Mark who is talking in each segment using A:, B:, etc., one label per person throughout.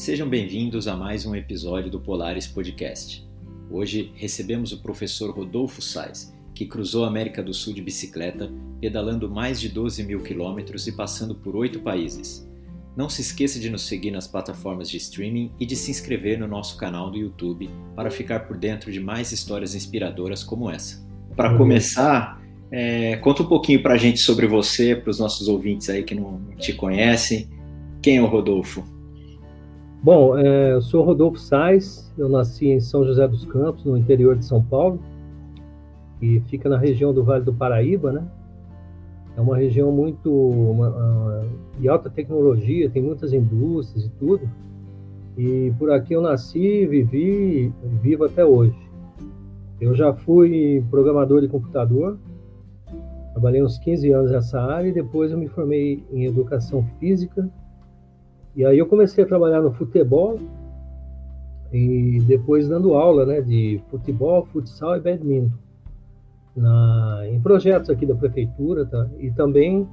A: Sejam bem-vindos a mais um episódio do Polaris Podcast. Hoje recebemos o professor Rodolfo Sais, que cruzou a América do Sul de bicicleta, pedalando mais de 12 mil quilômetros e passando por 8 países. Não se esqueça de nos seguir nas plataformas de streaming e de se inscrever no nosso canal do YouTube para ficar por dentro de mais histórias inspiradoras como essa. Para começar, conta um pouquinho para a gente sobre você, para os nossos ouvintes aí que não te conhecem. Quem é o Rodolfo?
B: Bom, eu sou Rodolfo Sais, eu nasci em São José dos Campos, no interior de São Paulo, e fica na região do Vale do Paraíba, né? É uma região de alta tecnologia, tem muitas indústrias e tudo, e por aqui eu nasci, vivi e vivo até hoje. Eu já fui programador de computador, trabalhei uns 15 anos nessa área, e depois eu me formei em educação física. E aí eu comecei a trabalhar no futebol e depois dando aula, né, de futebol, futsal e badminton em projetos aqui da prefeitura, tá? E também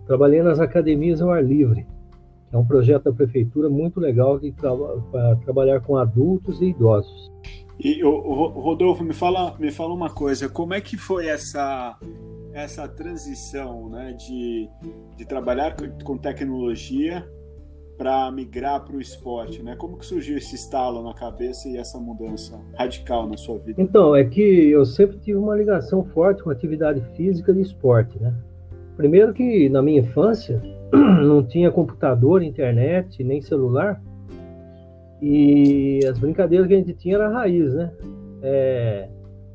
B: trabalhei nas academias ao ar livre, que é um projeto da prefeitura muito legal para trabalhar com adultos e idosos.
C: E o Rodolfo, me fala uma coisa, como é que foi essa transição, né, de trabalhar com tecnologia para migrar para o esporte, né? Como que surgiu esse estalo na cabeça e essa mudança radical na sua vida?
B: Então, é que eu sempre tive uma ligação forte com atividade física e esporte, né? Primeiro que na minha infância não tinha computador, internet, nem celular, e as brincadeiras que a gente tinha era raiz, né?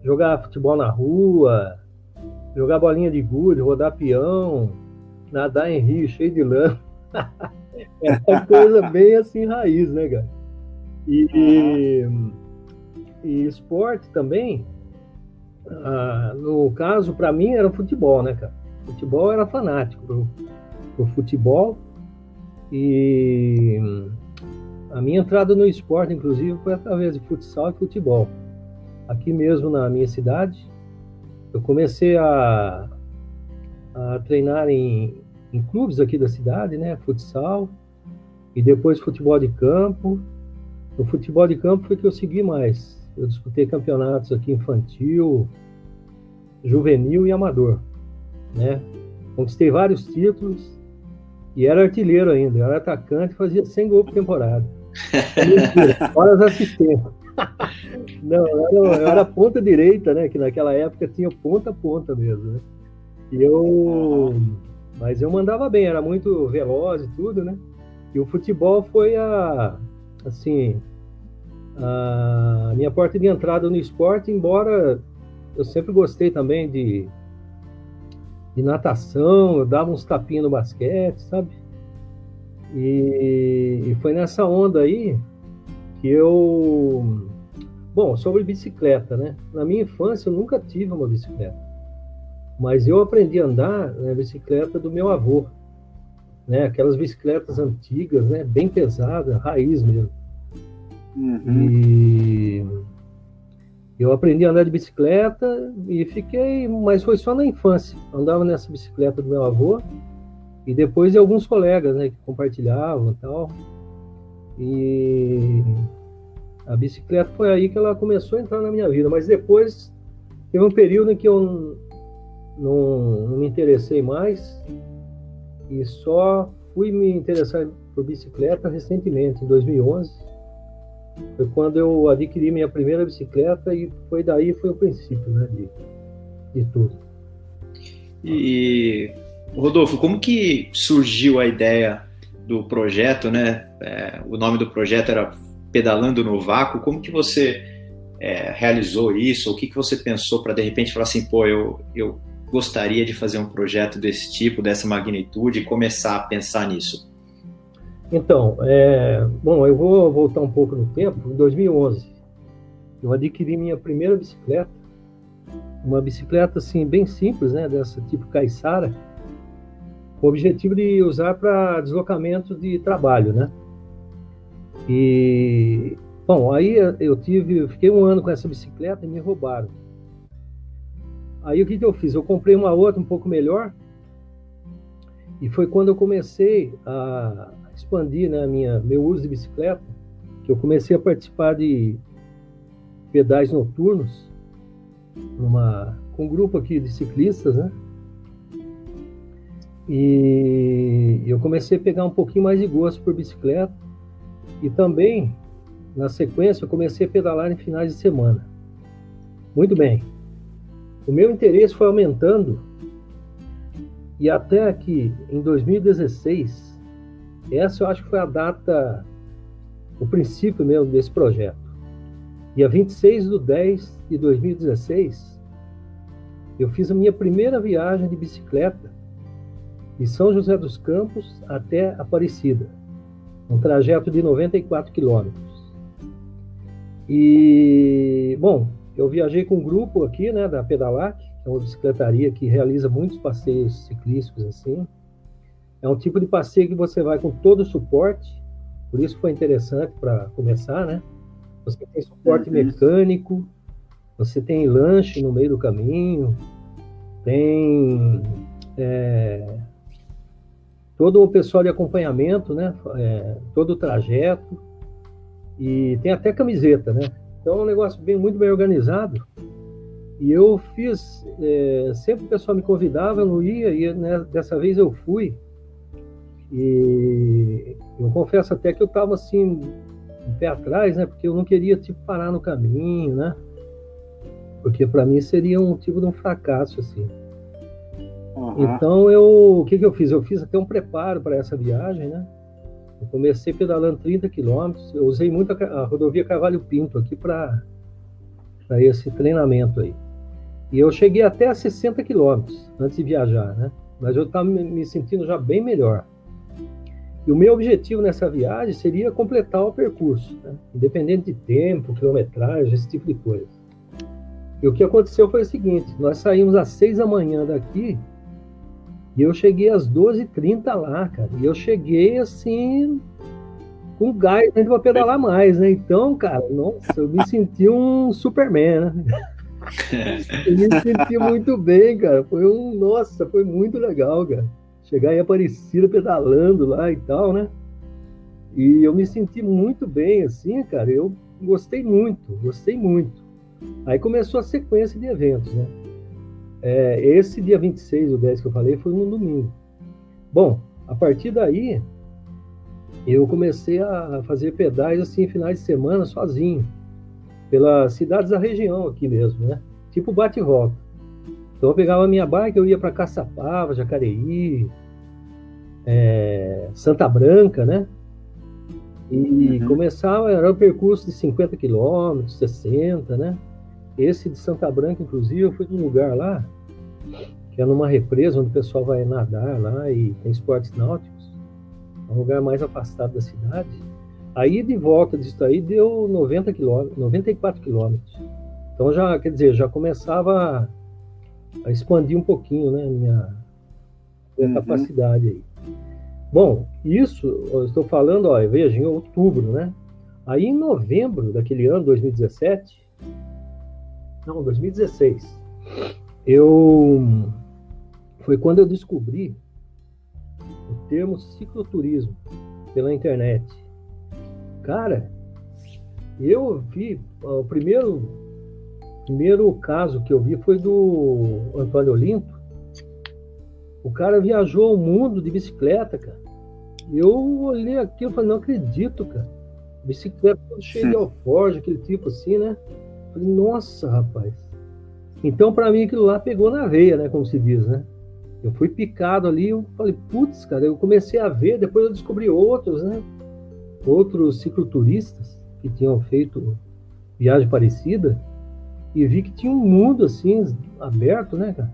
B: Jogar futebol na rua, jogar bolinha de gude, rodar peão, nadar em rio cheio de lama. É uma coisa bem assim, raiz, né, cara? E esporte também, no caso, para mim, era futebol, né, cara? Futebol era fanático pro futebol. E a minha entrada no esporte, inclusive, foi através de futsal e futebol. Aqui mesmo na minha cidade, eu comecei a treinar em clubes aqui da cidade, né, futsal, e depois futebol de campo. No futebol de campo foi que eu segui mais. Eu disputei campeonatos aqui infantil, juvenil e amador, né? Conquistei vários títulos e era artilheiro ainda. Eu era atacante e fazia 100 gols por temporada. Fora as assistências. Não, eu era ponta direita, né? Que naquela época tinha ponta a ponta mesmo, né? Mas eu mandava bem, era muito veloz e tudo, né? E o futebol foi a minha porta de entrada no esporte, embora eu sempre gostei também de natação, eu dava uns tapinhas no basquete, sabe? E foi nessa onda aí que Bom, sobre bicicleta, né? Na minha infância eu nunca tive uma bicicleta. Mas eu aprendi a andar na bicicleta do meu avô, né? Aquelas bicicletas antigas, né? Bem pesadas, raiz mesmo. Uhum. E eu aprendi a andar de bicicleta e mas foi só na infância. Andava nessa bicicleta do meu avô e depois de alguns colegas, né? Que compartilhavam e tal. E a bicicleta foi aí que ela começou a entrar na minha vida. Mas depois teve um período em que eu não me interessei mais e só fui me interessar por bicicleta recentemente, em 2011. Foi quando eu adquiri minha primeira bicicleta e foi o princípio, né, de tudo.
A: E, Rodolfo, como que surgiu a ideia do projeto, né? O nome do projeto era Pedalando no Vácuo. Como que você realizou isso? O que você pensou para, de repente, falar assim, pô, eu gostaria de fazer um projeto desse tipo, dessa magnitude, e começar a pensar nisso?
B: Então, bom, eu vou voltar um pouco no tempo. Em 2011, eu adquiri minha primeira bicicleta, uma bicicleta assim, bem simples, né, dessa tipo Caiçara, com o objetivo de usar para deslocamento de trabalho, né? E, bom, aí eu fiquei um ano com essa bicicleta e me roubaram. Aí o que eu fiz? Eu comprei uma outra um pouco melhor e foi quando eu comecei a expandi, né, meu uso de bicicleta, que eu comecei a participar de pedais noturnos com um grupo aqui de ciclistas, né? E eu comecei a pegar um pouquinho mais de gosto por bicicleta e também, na sequência, eu comecei a pedalar em finais de semana. Muito bem. O meu interesse foi aumentando e até que em 2016, essa eu acho que foi a data, o princípio mesmo desse projeto. Dia 26/10/2016, eu fiz a minha primeira viagem de bicicleta de São José dos Campos até Aparecida, um trajeto de 94 quilômetros. E, bom, eu viajei com um grupo aqui, né, da Pedalac, que é uma bicicletaria que realiza muitos passeios ciclísticos assim. É um tipo de passeio que você vai com todo o suporte, por isso foi interessante para começar, né? Você tem suporte mecânico, você tem lanche no meio do caminho, tem todo o pessoal de acompanhamento, né? Todo o trajeto, e tem até camiseta, né? Então é um negócio muito bem organizado. E eu fiz, sempre o pessoal me convidava, eu não ia, e né, dessa vez eu fui. E eu confesso até que eu estava assim, um pé atrás, né? Porque eu não queria tipo parar no caminho, né? Porque para mim seria um tipo de um fracasso assim. Então o que eu fiz? Eu fiz até um preparo para essa viagem, né? Eu comecei pedalando 30 quilômetros. Eu usei muito a rodovia Carvalho Pinto aqui para esse treinamento aí. E eu cheguei até a 60 quilômetros antes de viajar, né? Mas eu estava me sentindo já bem melhor. E o meu objetivo nessa viagem seria completar o percurso, né? Independente de tempo, quilometragem, esse tipo de coisa. E o que aconteceu foi o seguinte: nós saímos às 6 da manhã daqui e eu cheguei às 12h30 lá, cara. E eu cheguei assim, com gás ainda para pedalar mais, né? Então, cara, nossa, eu me senti um Superman, né? Eu me senti muito bem, cara. Foi muito legal, cara. Chegar em Aparecida pedalando lá e tal, né? E eu me senti muito bem, assim, cara. Eu gostei muito. Aí começou a sequência de eventos, né? Esse dia 26/10 que eu falei foi no domingo. Bom, a partir daí, eu comecei a fazer pedais, assim, em finais de semana, sozinho. Pelas cidades da região aqui mesmo, né? Tipo bate e volta. Então eu pegava a minha bike, eu ia para Caçapava, Jacareí, Santa Branca, né? E começava, era um percurso de 50 quilômetros, 60, né? Esse de Santa Branca, inclusive, eu fui num lugar lá, que é numa represa onde o pessoal vai nadar lá e tem esportes náuticos. É um lugar mais afastado da cidade. Aí, de volta disso aí, deu 94 quilômetros. Então, já começava a expandir um pouquinho, né, minha capacidade aí. Bom, isso, eu estou falando, veja, em outubro, né? Aí, em novembro daquele ano, 2016, foi quando eu descobri o termo cicloturismo pela internet. Cara, eu vi, o primeiro caso que eu vi foi do Antônio Olinto. O cara viajou o mundo de bicicleta, cara. Eu olhei aquilo e falei, não acredito, cara. Bicicleta toda cheia de alforje, aquele tipo assim, né? Falei, nossa, rapaz. Então, para mim, aquilo lá pegou na veia, né? Como se diz, né? Eu fui picado ali, eu falei, putz, cara, eu comecei a ver, depois eu descobri outros, né? Outros cicloturistas que tinham feito viagem parecida e vi que tinha um mundo, assim, aberto, né, cara?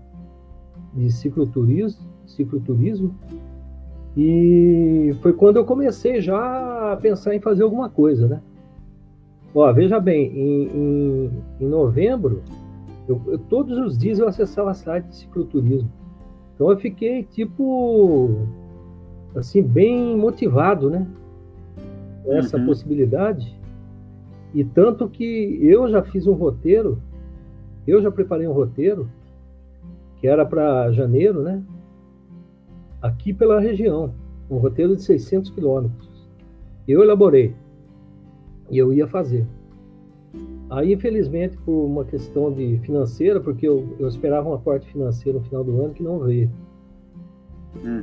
B: De cicloturismo. E foi quando eu comecei já a pensar em fazer alguma coisa, né? Ó, veja bem, em novembro, eu todos os dias eu acessava site de cicloturismo. Então eu fiquei, tipo, assim, bem motivado, né? Com essa possibilidade. E tanto que eu já fiz um roteiro, eu já preparei um roteiro, que era para janeiro, né? Aqui pela região. um roteiro de 600 quilômetros. Eu elaborei e eu ia fazer. Aí, infelizmente, por uma questão de financeira, porque eu esperava um aporte financeiro no final do ano que não veio.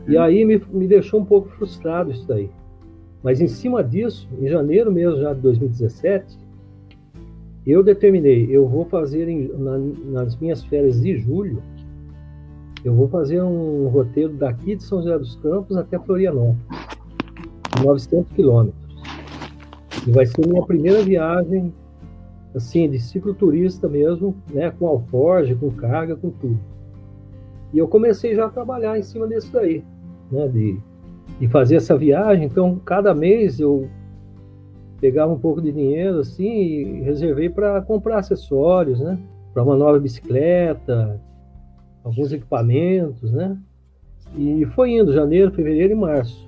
B: E aí me deixou um pouco frustrado isso daí. Mas em cima disso, em janeiro mesmo já de 2017, eu determinei, eu vou fazer nas minhas férias de julho, eu vou fazer um roteiro daqui de São José dos Campos até Florianópolis, de 900 quilômetros. E vai ser minha primeira viagem, assim, de cicloturista mesmo, né, com alforge, com carga, com tudo. E eu comecei já a trabalhar em cima disso daí, né, de fazer essa viagem. Então, cada mês eu pegava um pouco de dinheiro, assim, e reservei para comprar acessórios, né, para uma nova bicicleta, alguns equipamentos, né, e foi indo, janeiro, fevereiro e março.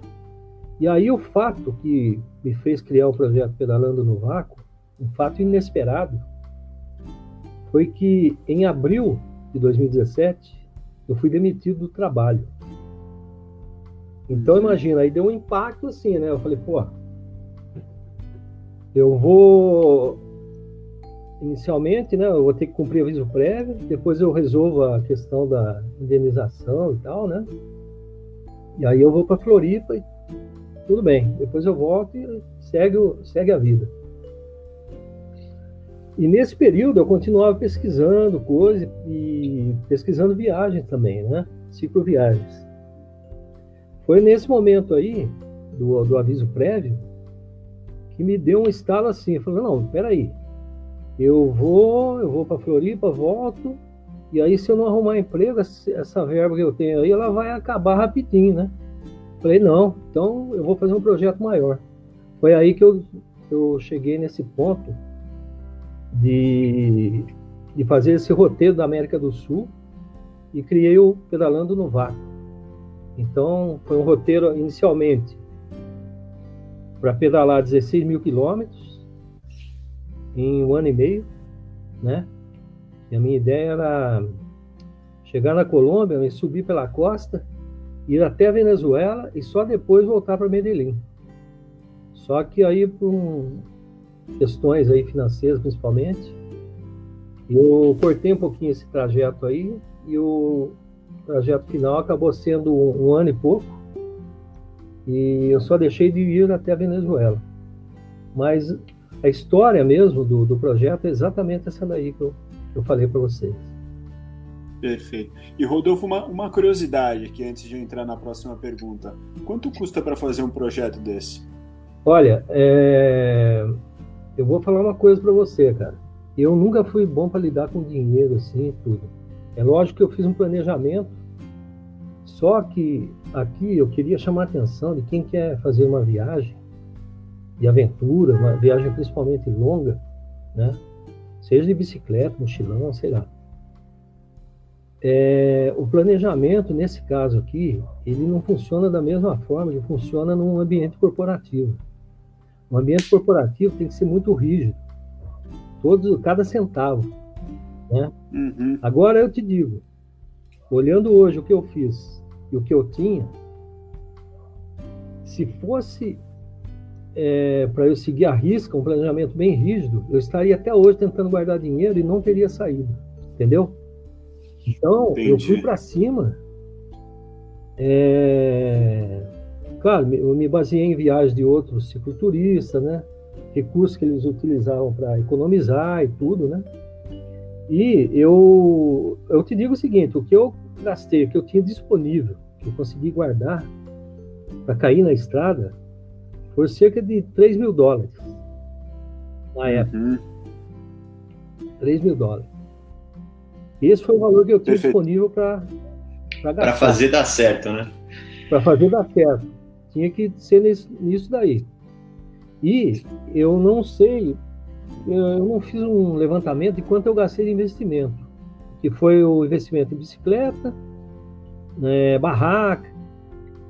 B: E aí o fato que me fez criar o projeto Pedalando no Vácuo, um fato inesperado, foi que em abril de 2017, eu fui demitido do trabalho. Então, imagina, aí deu um impacto assim, né? Eu falei, pô, eu vou... Inicialmente, né, eu vou ter que cumprir aviso prévio, depois eu resolvo a questão da indenização e tal, né? E aí eu vou para Floripa e tudo bem. Depois eu volto e segue a vida. E nesse período eu continuava pesquisando coisas e pesquisando viagens também, né? Cicloviagens. Foi nesse momento aí, do aviso prévio, que me deu um estalo assim. Eu falei, não, peraí. Eu vou para Floripa, volto, e aí se eu não arrumar emprego, essa verba que eu tenho aí, ela vai acabar rapidinho, né? Falei, não, então eu vou fazer um projeto maior. Foi aí que eu cheguei nesse ponto de fazer esse roteiro da América do Sul e criei o Pedalando no Vácuo. Então, foi um roteiro inicialmente para pedalar 16 mil quilômetros em 1 ano e meio, né? E a minha ideia era chegar na Colômbia e subir pela costa, ir até a Venezuela e só depois voltar para Medellín. Só que aí, por questões aí financeiras principalmente, eu cortei um pouquinho esse trajeto aí e o trajeto final acabou sendo um ano e pouco e eu só deixei de ir até a Venezuela. Mas a história mesmo do projeto é exatamente essa daí que eu falei para vocês.
C: Perfeito. E Rodolfo, uma curiosidade aqui antes de eu entrar na próxima pergunta. Quanto custa para fazer um projeto desse?
B: Olha, eu vou falar uma coisa para você, cara. Eu nunca fui bom para lidar com dinheiro assim e tudo. É lógico que eu fiz um planejamento, só que aqui eu queria chamar a atenção de quem quer fazer uma viagem de aventura, uma viagem principalmente longa, né? Seja de bicicleta, mochilão, sei lá. O planejamento, nesse caso aqui, ele não funciona da mesma forma que funciona num ambiente corporativo. Um ambiente corporativo tem que ser muito rígido, cada centavo, né?
C: Uhum.
B: Agora eu te digo, olhando hoje o que eu fiz e o que eu tinha, se fosse para eu seguir à risca, um planejamento bem rígido, eu estaria até hoje tentando guardar dinheiro e não teria saído, entendeu? Então,
C: Entendi.
B: Eu fui para cima. Claro, eu me baseei em viagens de outros cicloturistas, né? Recursos que eles utilizavam para economizar e tudo, né? E eu te digo o seguinte, o que eu gastei, o que eu tinha disponível, que eu consegui guardar para cair na estrada, foi cerca de $3 mil na época.
C: Uhum.
B: $3 mil. Esse foi o valor que eu tinha
C: Perfeito.
B: disponível para gastar.
A: Para fazer dar certo, né?
B: Para fazer dar certo. Tinha que ser nisso daí. E eu não sei, eu não fiz um levantamento de quanto eu gastei de investimento, que foi o investimento em bicicleta, né, barraca,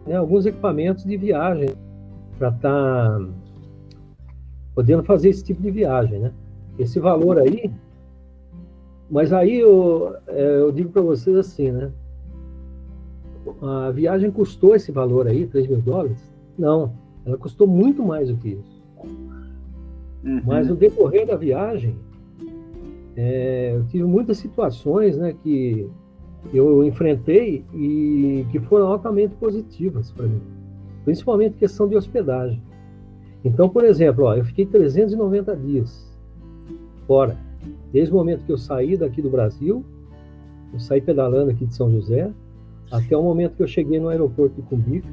B: né, alguns equipamentos de viagem para estar podendo fazer esse tipo de viagem, né? Esse valor aí, mas aí eu digo para vocês assim, né? a viagem custou esse valor aí, $3.000? Não, ela custou muito mais do que isso. Mas no decorrer da viagem, eu tive muitas situações, né, que eu enfrentei e que foram altamente positivas para mim, principalmente questão de hospedagem. Então, por exemplo, eu fiquei 390 dias fora, desde o momento que eu saí daqui do Brasil, eu saí pedalando aqui de São José, até o momento que eu cheguei no aeroporto de Cumbica,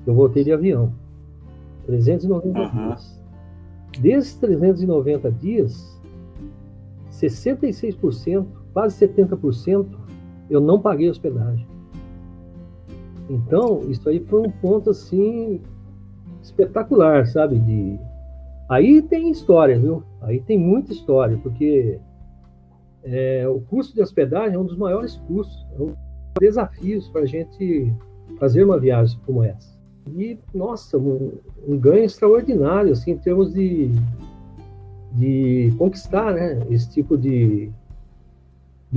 B: eu voltei de avião. 390 dias. Desses 390 dias, 66%, quase 70%, eu não paguei hospedagem. Então, isso aí foi um ponto, assim, espetacular, sabe? Aí tem história, viu? Aí tem muita história, porque o custo de hospedagem é um dos maiores custos, é um dos desafios para a gente fazer uma viagem como essa. E, nossa, um ganho extraordinário, assim, em termos de conquistar, né, esse tipo de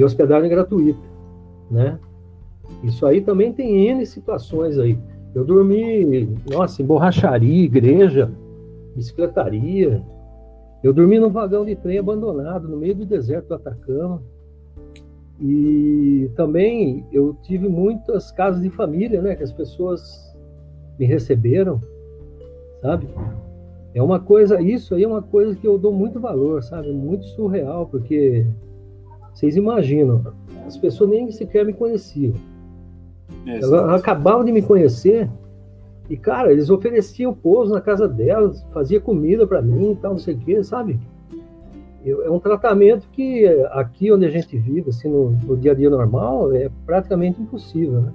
B: hospedagem gratuita, né? Isso aí também tem N situações aí. Eu dormi, nossa, em borracharia, igreja, bicicletaria. Eu dormi num vagão de trem abandonado, no meio do deserto do Atacama. E também eu tive muitas casas de família, né, que as pessoas me receberam, sabe? Isso aí é uma coisa que eu dou muito valor, sabe? Muito surreal, porque vocês imaginam, as pessoas nem sequer me conheciam. Elas acabavam de me conhecer e, cara, eles ofereciam pouso na casa delas, fazia comida para mim e tal, não sei o quê, sabe? É um tratamento que aqui onde a gente vive, assim, no dia a dia normal, é praticamente impossível, né?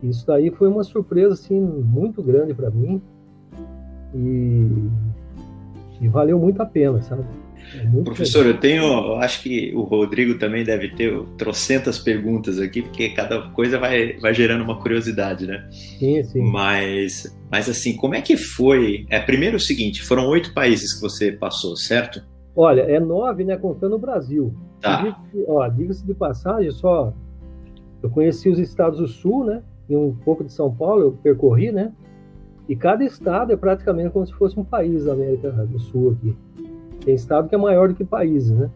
B: Isso daí foi uma surpresa, assim, muito grande para mim e valeu muito a pena, sabe?
A: Professor, eu acho que o Rodrigo também deve ter trocentas perguntas aqui, porque cada coisa vai gerando uma curiosidade, né?
B: Sim, sim.
A: Mas assim, como é que foi? Primeiro o seguinte, foram 8 países que você passou, certo?
B: Olha, é 9, né, contando o Brasil.
A: Tá.
B: Diga-se de passagem, eu conheci os estados do Sul, né, e um pouco de São Paulo, eu percorri, né, e cada estado é praticamente como se fosse um país da América do Sul aqui. Tem estado que é maior do que países, né?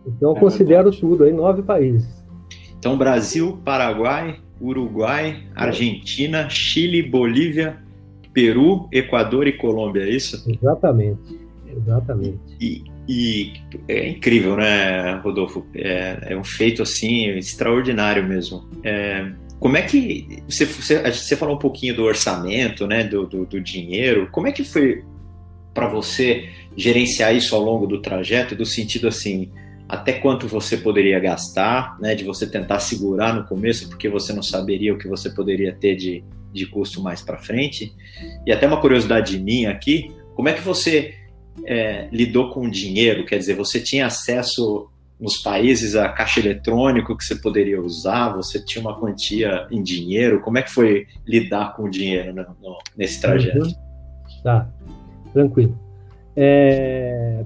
B: Então eu considero tudo aí 9 países.
A: Então, Brasil, Paraguai, Uruguai, Argentina, Chile, Bolívia, Peru, Equador e Colômbia, é isso?
B: Exatamente.
A: E é incrível, né, Rodolfo? É um feito, assim, extraordinário mesmo. Como é que... Você falou um pouquinho do orçamento, né, do dinheiro. Como é que foi para você gerenciar isso ao longo do trajeto, do sentido assim, até quanto você poderia gastar, né, de você tentar segurar no começo, porque você não saberia o que você poderia ter de custo mais para frente, e até uma curiosidade minha aqui, como é que você lidou com o dinheiro? Quer dizer, você tinha acesso nos países a caixa eletrônico que você poderia usar, você tinha uma quantia em dinheiro, como é que foi lidar com o dinheiro nesse trajeto?
B: Tá. Tranquilo.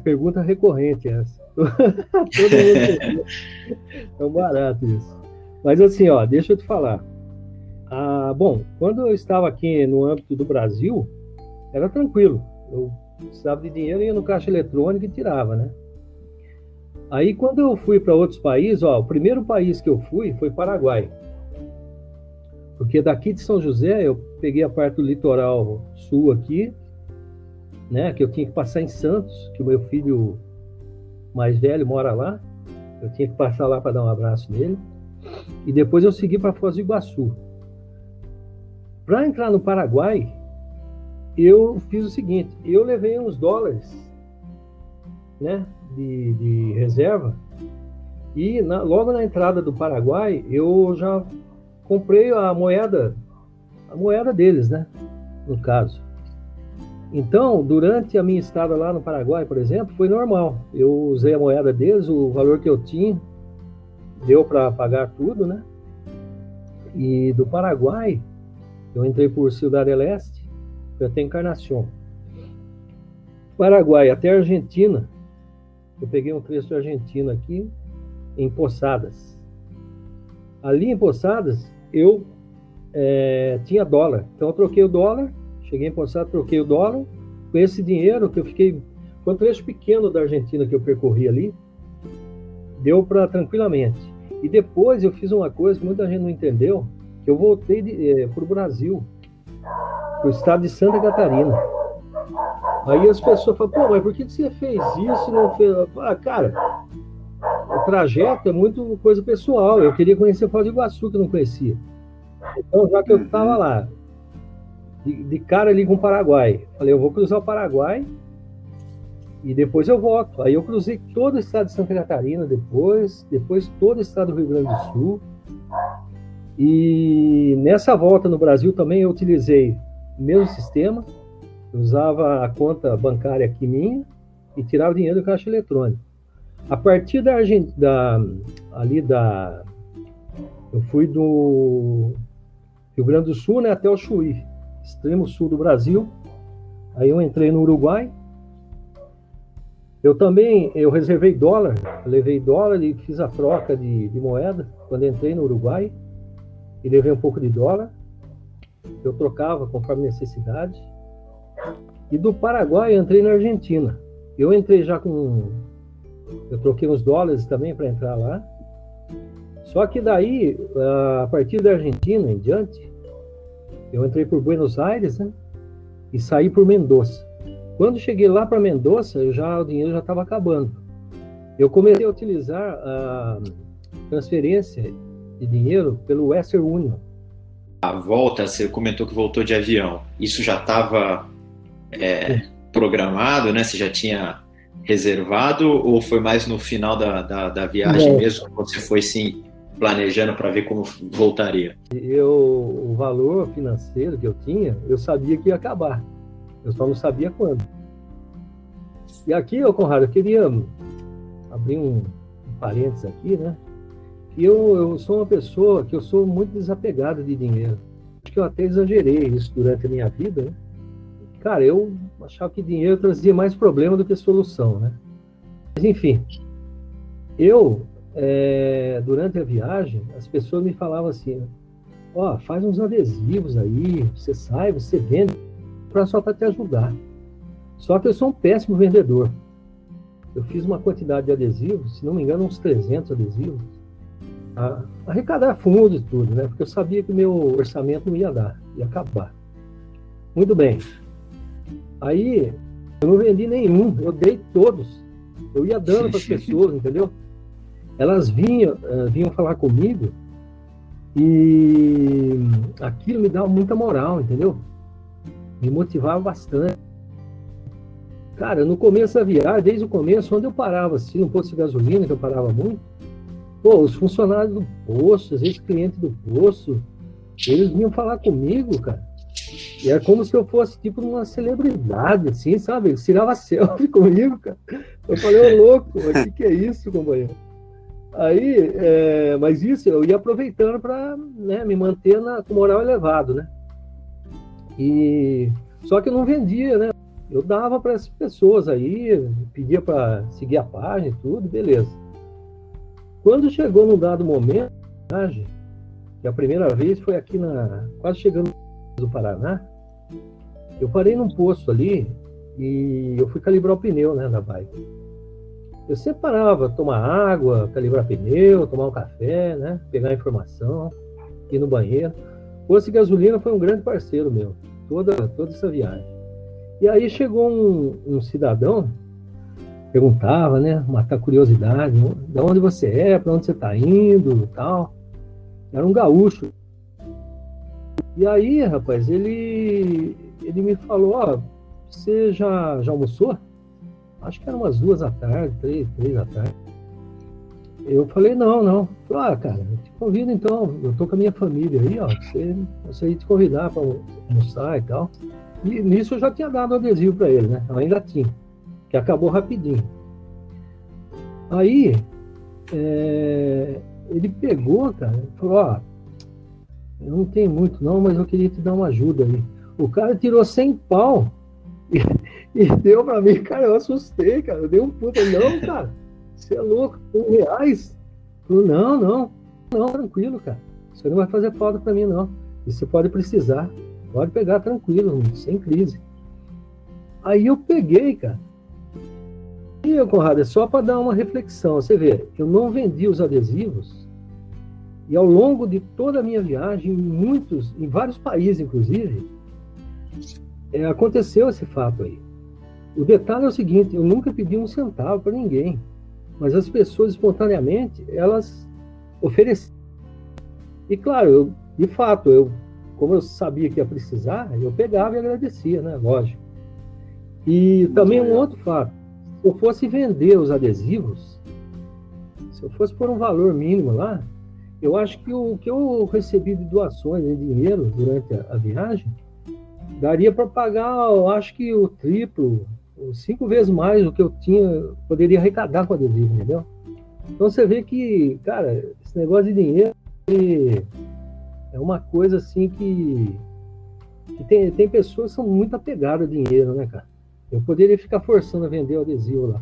B: Pergunta recorrente essa. Todo mundo é um barato isso. Mas assim, deixa eu te falar. Bom, quando eu estava aqui no âmbito do Brasil, era tranquilo. Eu precisava de dinheiro, ia no caixa eletrônico e tirava, né? Aí quando eu fui para outros países, o primeiro país que eu fui foi Paraguai. Porque daqui de São José, eu peguei a parte do litoral sul aqui, né, que eu tinha que passar em Santos, que o meu filho mais velho mora lá, eu tinha que passar lá para dar um abraço nele, e depois eu segui para Foz do Iguaçu. Para entrar no Paraguai, eu fiz o seguinte, eu levei uns $, né, de reserva, e logo na entrada do Paraguai, eu já comprei a moeda deles, né, no caso. Então, durante a minha estada lá no Paraguai, por exemplo, foi normal. Eu usei a moeda deles, o valor que eu tinha, deu para pagar tudo, né? E do Paraguai, eu entrei por Ciudad del Este, fui até Encarnación. Paraguai até Argentina, eu peguei um trecho da Argentina aqui, em Posadas. Ali em Posadas, eu tinha dólar. Então eu troquei o dólar, cheguei em Ponta Grossa, troquei o dólar. Com esse dinheiro que eu fiquei, com o trecho pequeno da Argentina que eu percorri ali, deu para tranquilamente. E depois eu fiz uma coisa que muita gente não entendeu, que eu voltei para o Brasil, para o estado de Santa Catarina. Aí as pessoas falam, pô, mas por que você fez isso e não fez? Cara, o trajeto é muito coisa pessoal. Eu queria conhecer Foz do Iguaçu, que eu não conhecia. Então, já que eu estava lá, de cara ali com o Paraguai, falei, eu vou cruzar o Paraguai e depois eu volto. Aí eu cruzei todo o estado de Santa Catarina depois todo o estado do Rio Grande do Sul. E nessa volta no Brasil também eu utilizei o mesmo sistema. Eu usava a conta bancária aqui minha e tirava o dinheiro do caixa eletrônico. A partir eu fui do Rio Grande do Sul, né, até o Chuí, extremo sul do Brasil. Aí eu entrei no Uruguai. Eu reservei dólar, levei dólar e fiz a troca de moeda quando entrei no Uruguai e levei um pouco de dólar. Eu trocava conforme necessidade. E do Paraguai eu entrei na Argentina. Eu entrei já eu troquei uns dólares também para entrar lá. Só que daí, a partir da Argentina em diante, eu entrei por Buenos Aires, né, e saí por Mendoza. Quando cheguei lá para Mendoza, o dinheiro já estava acabando. Eu comecei a utilizar a transferência de dinheiro pelo Western Union.
A: A volta, você comentou que voltou de avião. Isso já estava programado, né? Você já tinha reservado ou foi mais no final da viagem mesmo que você foi sim planejando para ver como voltaria?
B: O valor financeiro que eu tinha, eu sabia que ia acabar. Eu só não sabia quando. E aqui, Conrado, eu queria abrir um parênteses aqui, né? Que eu sou uma pessoa que eu sou muito desapegado de dinheiro. Acho que eu até exagerei isso durante a minha vida, né? Cara, eu achava que dinheiro trazia mais problema do que solução, né? Mas, enfim, durante a viagem, as pessoas me falavam assim, faz uns adesivos aí, você sai, você vende, só para te ajudar. Só que eu sou um péssimo vendedor. Eu fiz uma quantidade de adesivos, se não me engano, uns 300 adesivos, arrecadar fundos e tudo, né? Porque eu sabia que o meu orçamento não ia dar, ia acabar. Muito bem. Aí, eu não vendi nenhum, eu dei todos. Eu ia dando para as pessoas, entendeu? Elas vinham falar comigo e aquilo me dava muita moral, entendeu? Me motivava bastante. Cara, no começo da viagem, desde o começo, onde eu parava assim, no posto de gasolina, que eu parava muito, os funcionários do posto, às vezes clientes do posto, eles vinham falar comigo, cara. E era como se eu fosse tipo uma celebridade, assim, sabe? Eles tiravam selfie comigo, cara. Eu falei, louco, o que é isso, companheiro? Aí, mas isso eu ia aproveitando para, né, me manter com moral elevado, né? Só que eu não vendia, né? Eu dava para essas pessoas aí, pedia para seguir a página e tudo, beleza. Quando chegou num dado momento, que a primeira vez foi aqui quase chegando do Paraná, eu parei num posto ali e eu fui calibrar o pneu, né, da bike. Eu sempre parava, tomar água, calibrar pneu, tomar um café, né, pegar informação, ir no banheiro. O posto de gasolina foi um grande parceiro meu, toda essa viagem. E aí chegou um cidadão, perguntava, né, matar curiosidade, de onde você é, para onde você está indo, tal. Era um gaúcho. E aí, rapaz, ele me falou, você já almoçou? Acho que eram umas 2 da tarde, 3 da tarde. Eu falei, não. Falei, cara, eu te convido então, eu tô com a minha família aí, você ia te convidar para almoçar e tal. E nisso eu já tinha dado o adesivo para ele, né? Eu ainda tinha, que acabou rapidinho. Aí, ele pegou, cara, e falou, eu não tenho muito não, mas eu queria te dar uma ajuda aí. O cara tirou 100 pau e deu pra mim, cara, eu assustei, cara, eu dei um puta, não, cara, você é louco, R$1? Falei, não, tranquilo, cara. isso aí não vai fazer falta para mim, não. E você pode precisar, pode pegar tranquilo, sem crise. Aí eu peguei, cara. E, Conrado, é só para dar uma reflexão. Você vê, eu não vendi os adesivos e ao longo de toda a minha viagem, em vários países, inclusive, aconteceu esse fato aí. O detalhe é o seguinte, eu nunca pedi um centavo para ninguém, mas as pessoas espontaneamente, elas ofereciam. E claro, de fato, como eu sabia que ia precisar, eu pegava e agradecia, né? Lógico. E também um outro fato, se eu fosse vender os adesivos, se eu fosse por um valor mínimo lá, eu acho que o que eu recebi de doações em dinheiro durante a viagem, daria para pagar, eu acho que o triplo, 5 vezes mais do que eu poderia arrecadar com adesivo, entendeu? Então você vê que, cara, esse negócio de dinheiro é uma coisa assim que tem pessoas que são muito apegadas a dinheiro, né, cara? Eu poderia ficar forçando a vender o adesivo lá.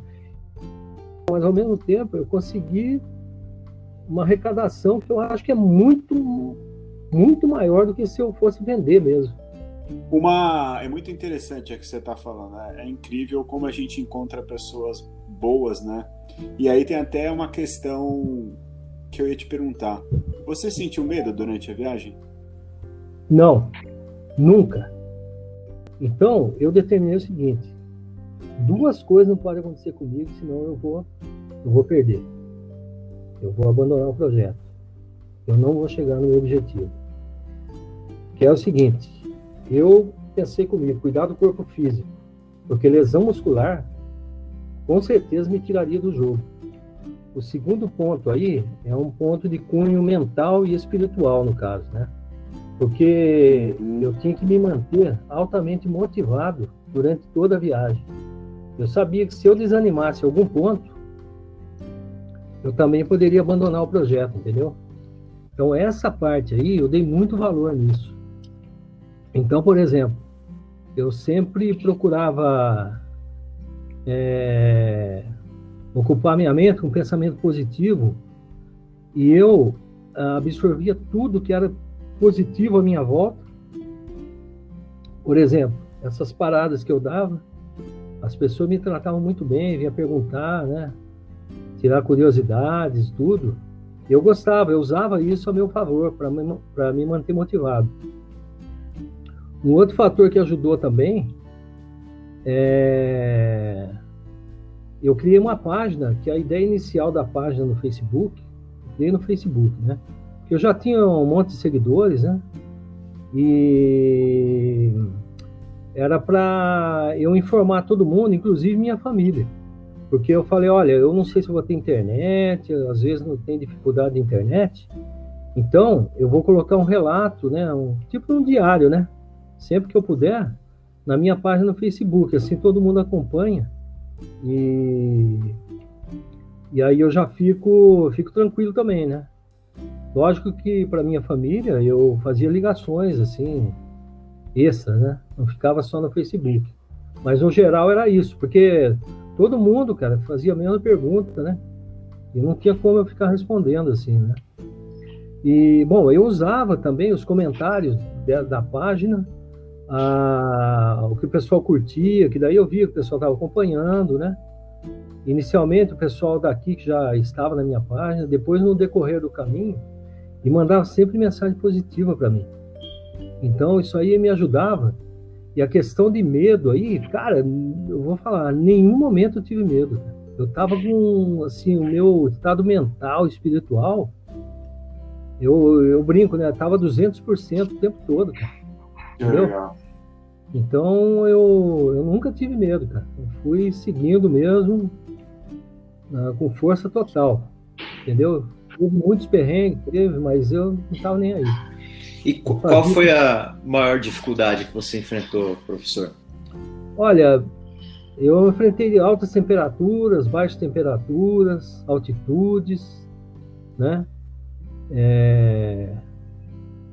B: Mas ao mesmo tempo eu consegui uma arrecadação que eu acho que é muito, muito maior do que se eu fosse vender mesmo.
C: É muito interessante o que você está falando, né? É incrível como a gente encontra pessoas boas, né? E aí tem até uma questão que eu ia te perguntar. Você sentiu medo durante a viagem?
B: Não, nunca. Então, eu determinei o seguinte: 2 coisas não podem acontecer comigo, senão eu vou perder. Eu vou abandonar o projeto. Eu não vou chegar no meu objetivo. Que é o seguinte: eu pensei comigo, cuidar do corpo físico, porque lesão muscular com certeza me tiraria do jogo. O segundo ponto aí é um ponto de cunho mental e espiritual, no caso, né? Porque eu tinha que me manter altamente motivado durante toda a viagem. Eu sabia que se eu desanimasse em algum ponto, eu também poderia abandonar o projeto, entendeu? Então essa parte aí, eu dei muito valor nisso. Então, por exemplo, eu sempre procurava ocupar minha mente com um pensamento positivo e eu absorvia tudo que era positivo à minha volta. Por exemplo, essas paradas que eu dava, as pessoas me tratavam muito bem, vinham perguntar, né? Tirar curiosidades, tudo. Eu gostava, eu usava isso a meu favor para me manter motivado. Um outro fator que ajudou também eu criei uma página, que a ideia inicial da página no Facebook, criei no Facebook, né? Eu já tinha um monte de seguidores, né? E era para eu informar todo mundo, inclusive minha família. Porque eu falei, olha, eu não sei se eu vou ter internet, às vezes não tem dificuldade de internet. Então, eu vou colocar um relato, né? Tipo um diário, né? Sempre que eu puder, na minha página no Facebook, assim todo mundo acompanha e aí eu já fico tranquilo também, né? Lógico que para minha família eu fazia ligações assim extras, né? Não ficava só no Facebook, mas no geral era isso, porque todo mundo, cara, fazia a mesma pergunta, né? E não tinha como eu ficar respondendo assim, né? E bom, eu usava também os comentários da página, o que o pessoal curtia, que daí eu via que o pessoal estava acompanhando, né? Inicialmente o pessoal daqui que já estava na minha página, depois no decorrer do caminho, e mandava sempre mensagem positiva para mim. Então isso aí me ajudava. E a questão de medo aí, cara, eu vou falar, em nenhum momento eu tive medo. Eu estava com, assim, o meu estado mental, espiritual, eu brinco, né? Tava 200% o tempo todo, cara. Entendeu?
C: Legal.
B: Então eu nunca tive medo, cara. Eu fui seguindo mesmo, com força total, entendeu? Teve muitos perrengues, mas eu não estava nem aí.
A: E qual foi a maior dificuldade que você enfrentou, professor?
B: Olha, eu enfrentei altas temperaturas, baixas temperaturas, altitudes, né?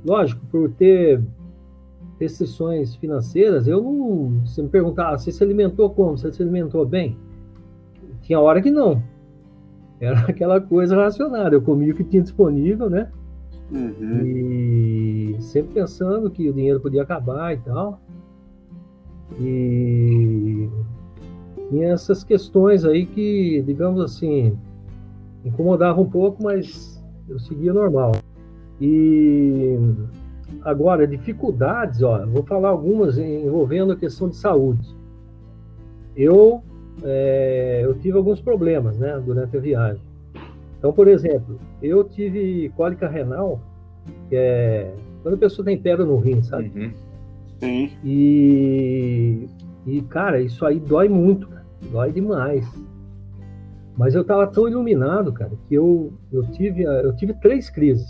B: Lógico, por ter restrições financeiras, você me perguntava, você se alimentou como? Você se alimentou bem? Tinha hora que não. Era aquela coisa racionada. Eu comia o que tinha disponível, né?
C: Uhum.
B: E sempre pensando que o dinheiro podia acabar e tal. E essas questões aí que, digamos assim, incomodavam um pouco, mas eu seguia normal. E agora, dificuldades, ó, vou falar algumas envolvendo a questão de saúde. Eu tive alguns problemas, né, durante a viagem. Então, por exemplo, eu tive cólica renal, que é quando a pessoa tem pedra no rim, sabe?
C: Uhum. Sim.
B: E, cara, isso aí dói muito, cara. Dói demais. Mas eu tava tão iluminado, cara, que eu tive 3 crises.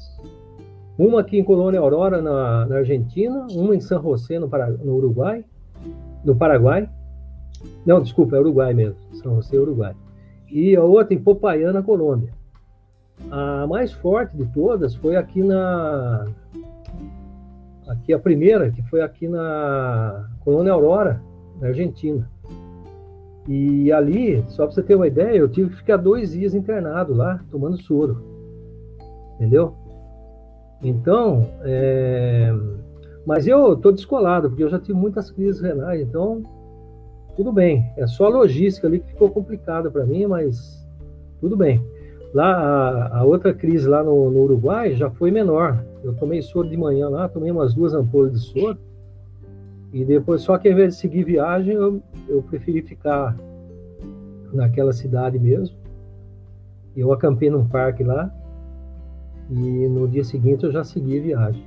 B: Uma aqui em Colônia Aurora, na Argentina, uma em San José, no Paraguai. Não, desculpa, é Uruguai mesmo. São José, Uruguai. E a outra em Popayán, na Colômbia. A mais forte de todas foi aqui a primeira, que foi aqui na Colônia Aurora, na Argentina. E ali, só para você ter uma ideia, eu tive que ficar 2 dias internado lá, tomando soro. Entendeu? Então, mas eu tô descolado, porque eu já tive muitas crises renais, então tudo bem. É só a logística ali que ficou complicada para mim, mas tudo bem. Lá, a outra crise lá no Uruguai já foi menor. Eu tomei soro de manhã lá, tomei umas 2 ampolas de soro, e depois, só que ao invés de seguir viagem, eu preferi ficar naquela cidade mesmo. Eu acampei num parque lá, e no dia seguinte eu já segui viagem.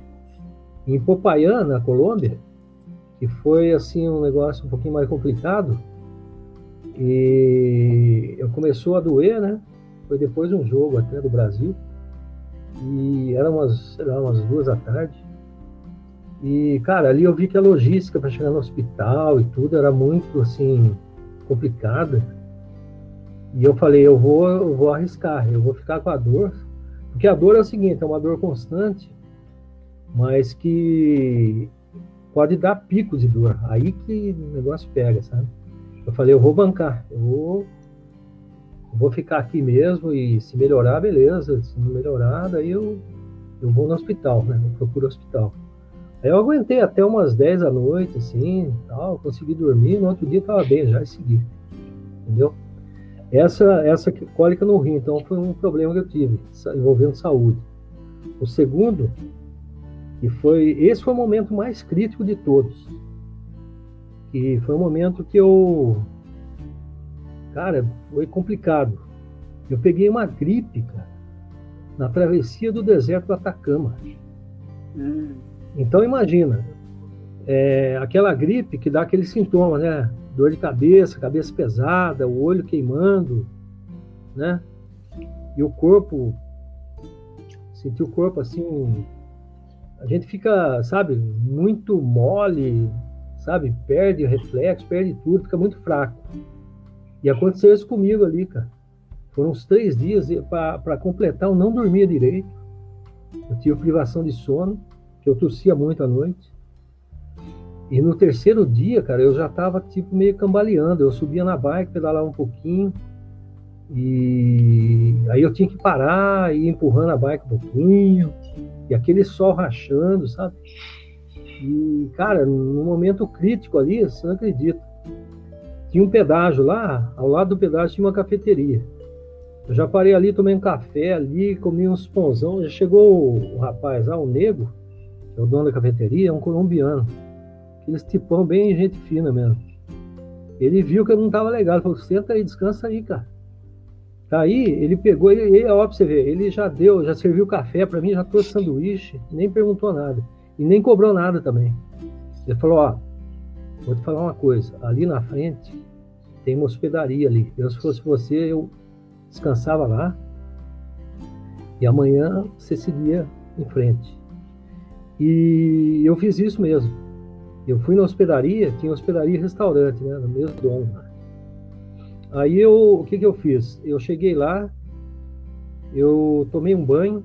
B: Em Popayán, na Colômbia, que foi assim um negócio um pouquinho mais complicado, e eu começou a doer, né? Foi depois de um jogo até do Brasil, e eram umas 2 da tarde. E, cara, ali eu vi que a logística para chegar no hospital e tudo era muito, assim, complicada. E eu falei, eu vou arriscar, eu vou ficar com a dor. Porque a dor é o seguinte, é uma dor constante, mas que pode dar picos de dor. Aí que o negócio pega, sabe? Eu falei, eu vou bancar, eu vou ficar aqui mesmo, e se melhorar, beleza. Se não melhorar, daí eu vou no hospital, né? Eu procuro hospital. Aí eu aguentei até umas 10 da noite, assim, tal, consegui dormir, no outro dia estava bem já e segui, entendeu? Essa cólica no rim, então, foi um problema que eu tive, envolvendo saúde. O segundo, esse foi o momento mais crítico de todos, que foi um momento que cara, foi complicado. Eu peguei uma gripe, cara, na travessia do deserto do Atacama. Então imagina, aquela gripe que dá aqueles sintomas, né? Dor de cabeça, cabeça pesada, o olho queimando, né? E o corpo, sentir o corpo assim, a gente fica, sabe, muito mole, sabe? Perde o reflexo, perde tudo, fica muito fraco. E aconteceu isso comigo ali, cara. Foram uns 3 dias, para completar, eu não dormia direito. Eu tive privação de sono, que eu tossia muito à noite. E no 3º dia, cara, eu já tava tipo meio cambaleando. Eu subia na bike, pedalava um pouquinho, e aí eu tinha que parar e ir empurrando a bike um pouquinho, e aquele sol rachando, sabe? E, cara, no momento crítico ali, você não acredita, tinha um pedágio lá, ao lado do pedágio tinha uma cafeteria. Eu já parei ali, tomei um café ali, comi uns pãozão. Já chegou o rapaz lá, o Nego, que é o dono da cafeteria, é um colombiano. Aqueles tipão bem gente fina mesmo. Ele viu que eu não tava legal, ele falou, senta aí, descansa aí, cara. Aí ele pegou, ó, pra você ver, ele já serviu café pra mim, já trouxe sanduíche, nem perguntou nada. E nem cobrou nada também. Ele falou, ó, vou te falar uma coisa, ali na frente tem uma hospedaria ali. Se fosse você, eu descansava lá e amanhã você seguia em frente. E eu fiz isso mesmo. Eu fui na hospedaria, tinha hospedaria e restaurante, né, no mesmo dono. Aí o que eu fiz? Eu cheguei lá, eu tomei um banho.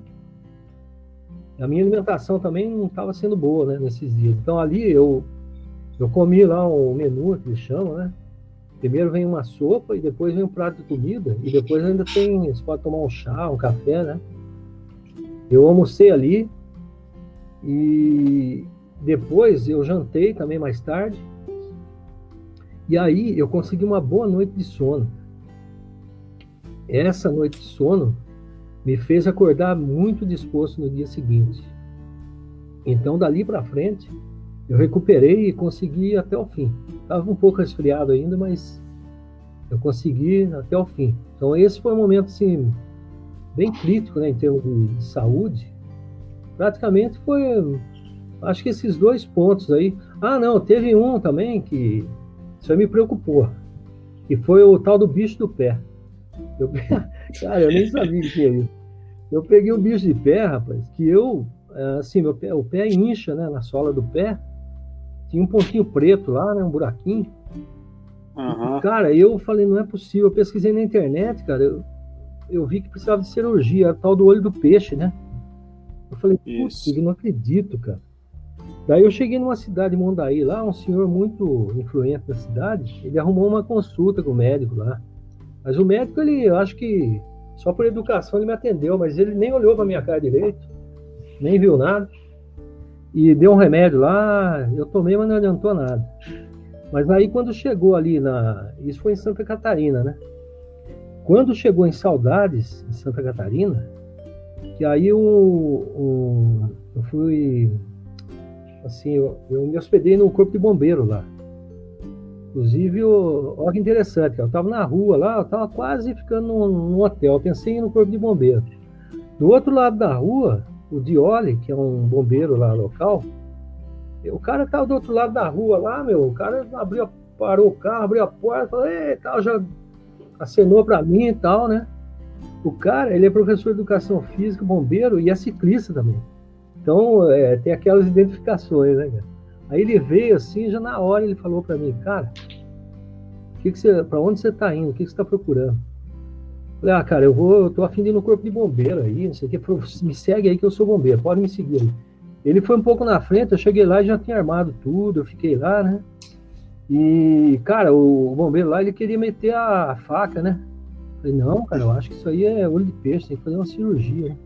B: A minha alimentação também não estava sendo boa, né, nesses dias. Então ali eu comi lá um menu, que eles chamam, né? Primeiro vem uma sopa e depois vem um prato de comida. E depois ainda você pode tomar um chá, um café, né? Eu almocei ali, E depois eu jantei também mais tarde. E aí eu consegui uma boa noite de sono. Essa noite de sono me fez acordar muito disposto no dia seguinte. Então, dali para frente, eu recuperei e consegui ir até o fim. Estava um pouco resfriado ainda, mas eu consegui ir até o fim. Então, esse foi um momento assim, bem crítico, né, em termos de saúde. Praticamente foi, acho que esses 2 pontos aí. Ah, não, teve um também que isso aí me preocupou, que foi o tal do bicho do pé. Cara, eu nem sabia que tinha isso. Eu peguei o bicho de pé, rapaz, que eu, assim, o pé incha, né, na sola do pé, tinha um pontinho preto lá, né, um buraquinho.
C: Uhum.
B: E, cara, eu falei, não é possível, eu pesquisei na internet, cara, eu vi que precisava de cirurgia, era o tal do olho do peixe, né? Eu falei, putz, eu não acredito, cara. Daí eu cheguei numa cidade de Mondaí, lá, um senhor muito influente da cidade, ele arrumou uma consulta com o médico lá. Mas o médico, eu acho que só por educação ele me atendeu, mas ele nem olhou para minha cara direito, nem viu nada. E deu um remédio lá, eu tomei, mas não adiantou nada. Mas aí quando chegou ali isso foi em Santa Catarina, né? Quando chegou em Saudades, em Santa Catarina, que aí eu fui, assim, eu me hospedei no Corpo de Bombeiro lá. Inclusive, olha que interessante, cara. Eu estava na rua lá, eu estava quase ficando num hotel. Eu pensei em ir no Corpo de Bombeiro. Do outro lado da rua, o Dioli, que é um bombeiro lá local, o cara estava do outro lado da rua lá, o cara parou o carro, abriu a porta, falou, tal, já acenou para mim e tal, né? O cara, ele é professor de educação física, bombeiro e é ciclista também. Então, tem aquelas identificações, né, cara? Aí ele veio assim, já na hora ele falou para mim, cara, para onde você está indo? O que você está procurando? Eu falei, cara, eu tô a fim de ir no Corpo de Bombeiro aí, não sei o que, me segue aí que eu sou bombeiro, pode me seguir aí. Ele foi um pouco na frente, eu cheguei lá e já tinha armado tudo, eu fiquei lá, né? E, cara, o bombeiro lá, ele queria meter a faca, né? Eu falei, não, cara, eu acho que isso aí é olho de peixe, tem que fazer uma cirurgia, né?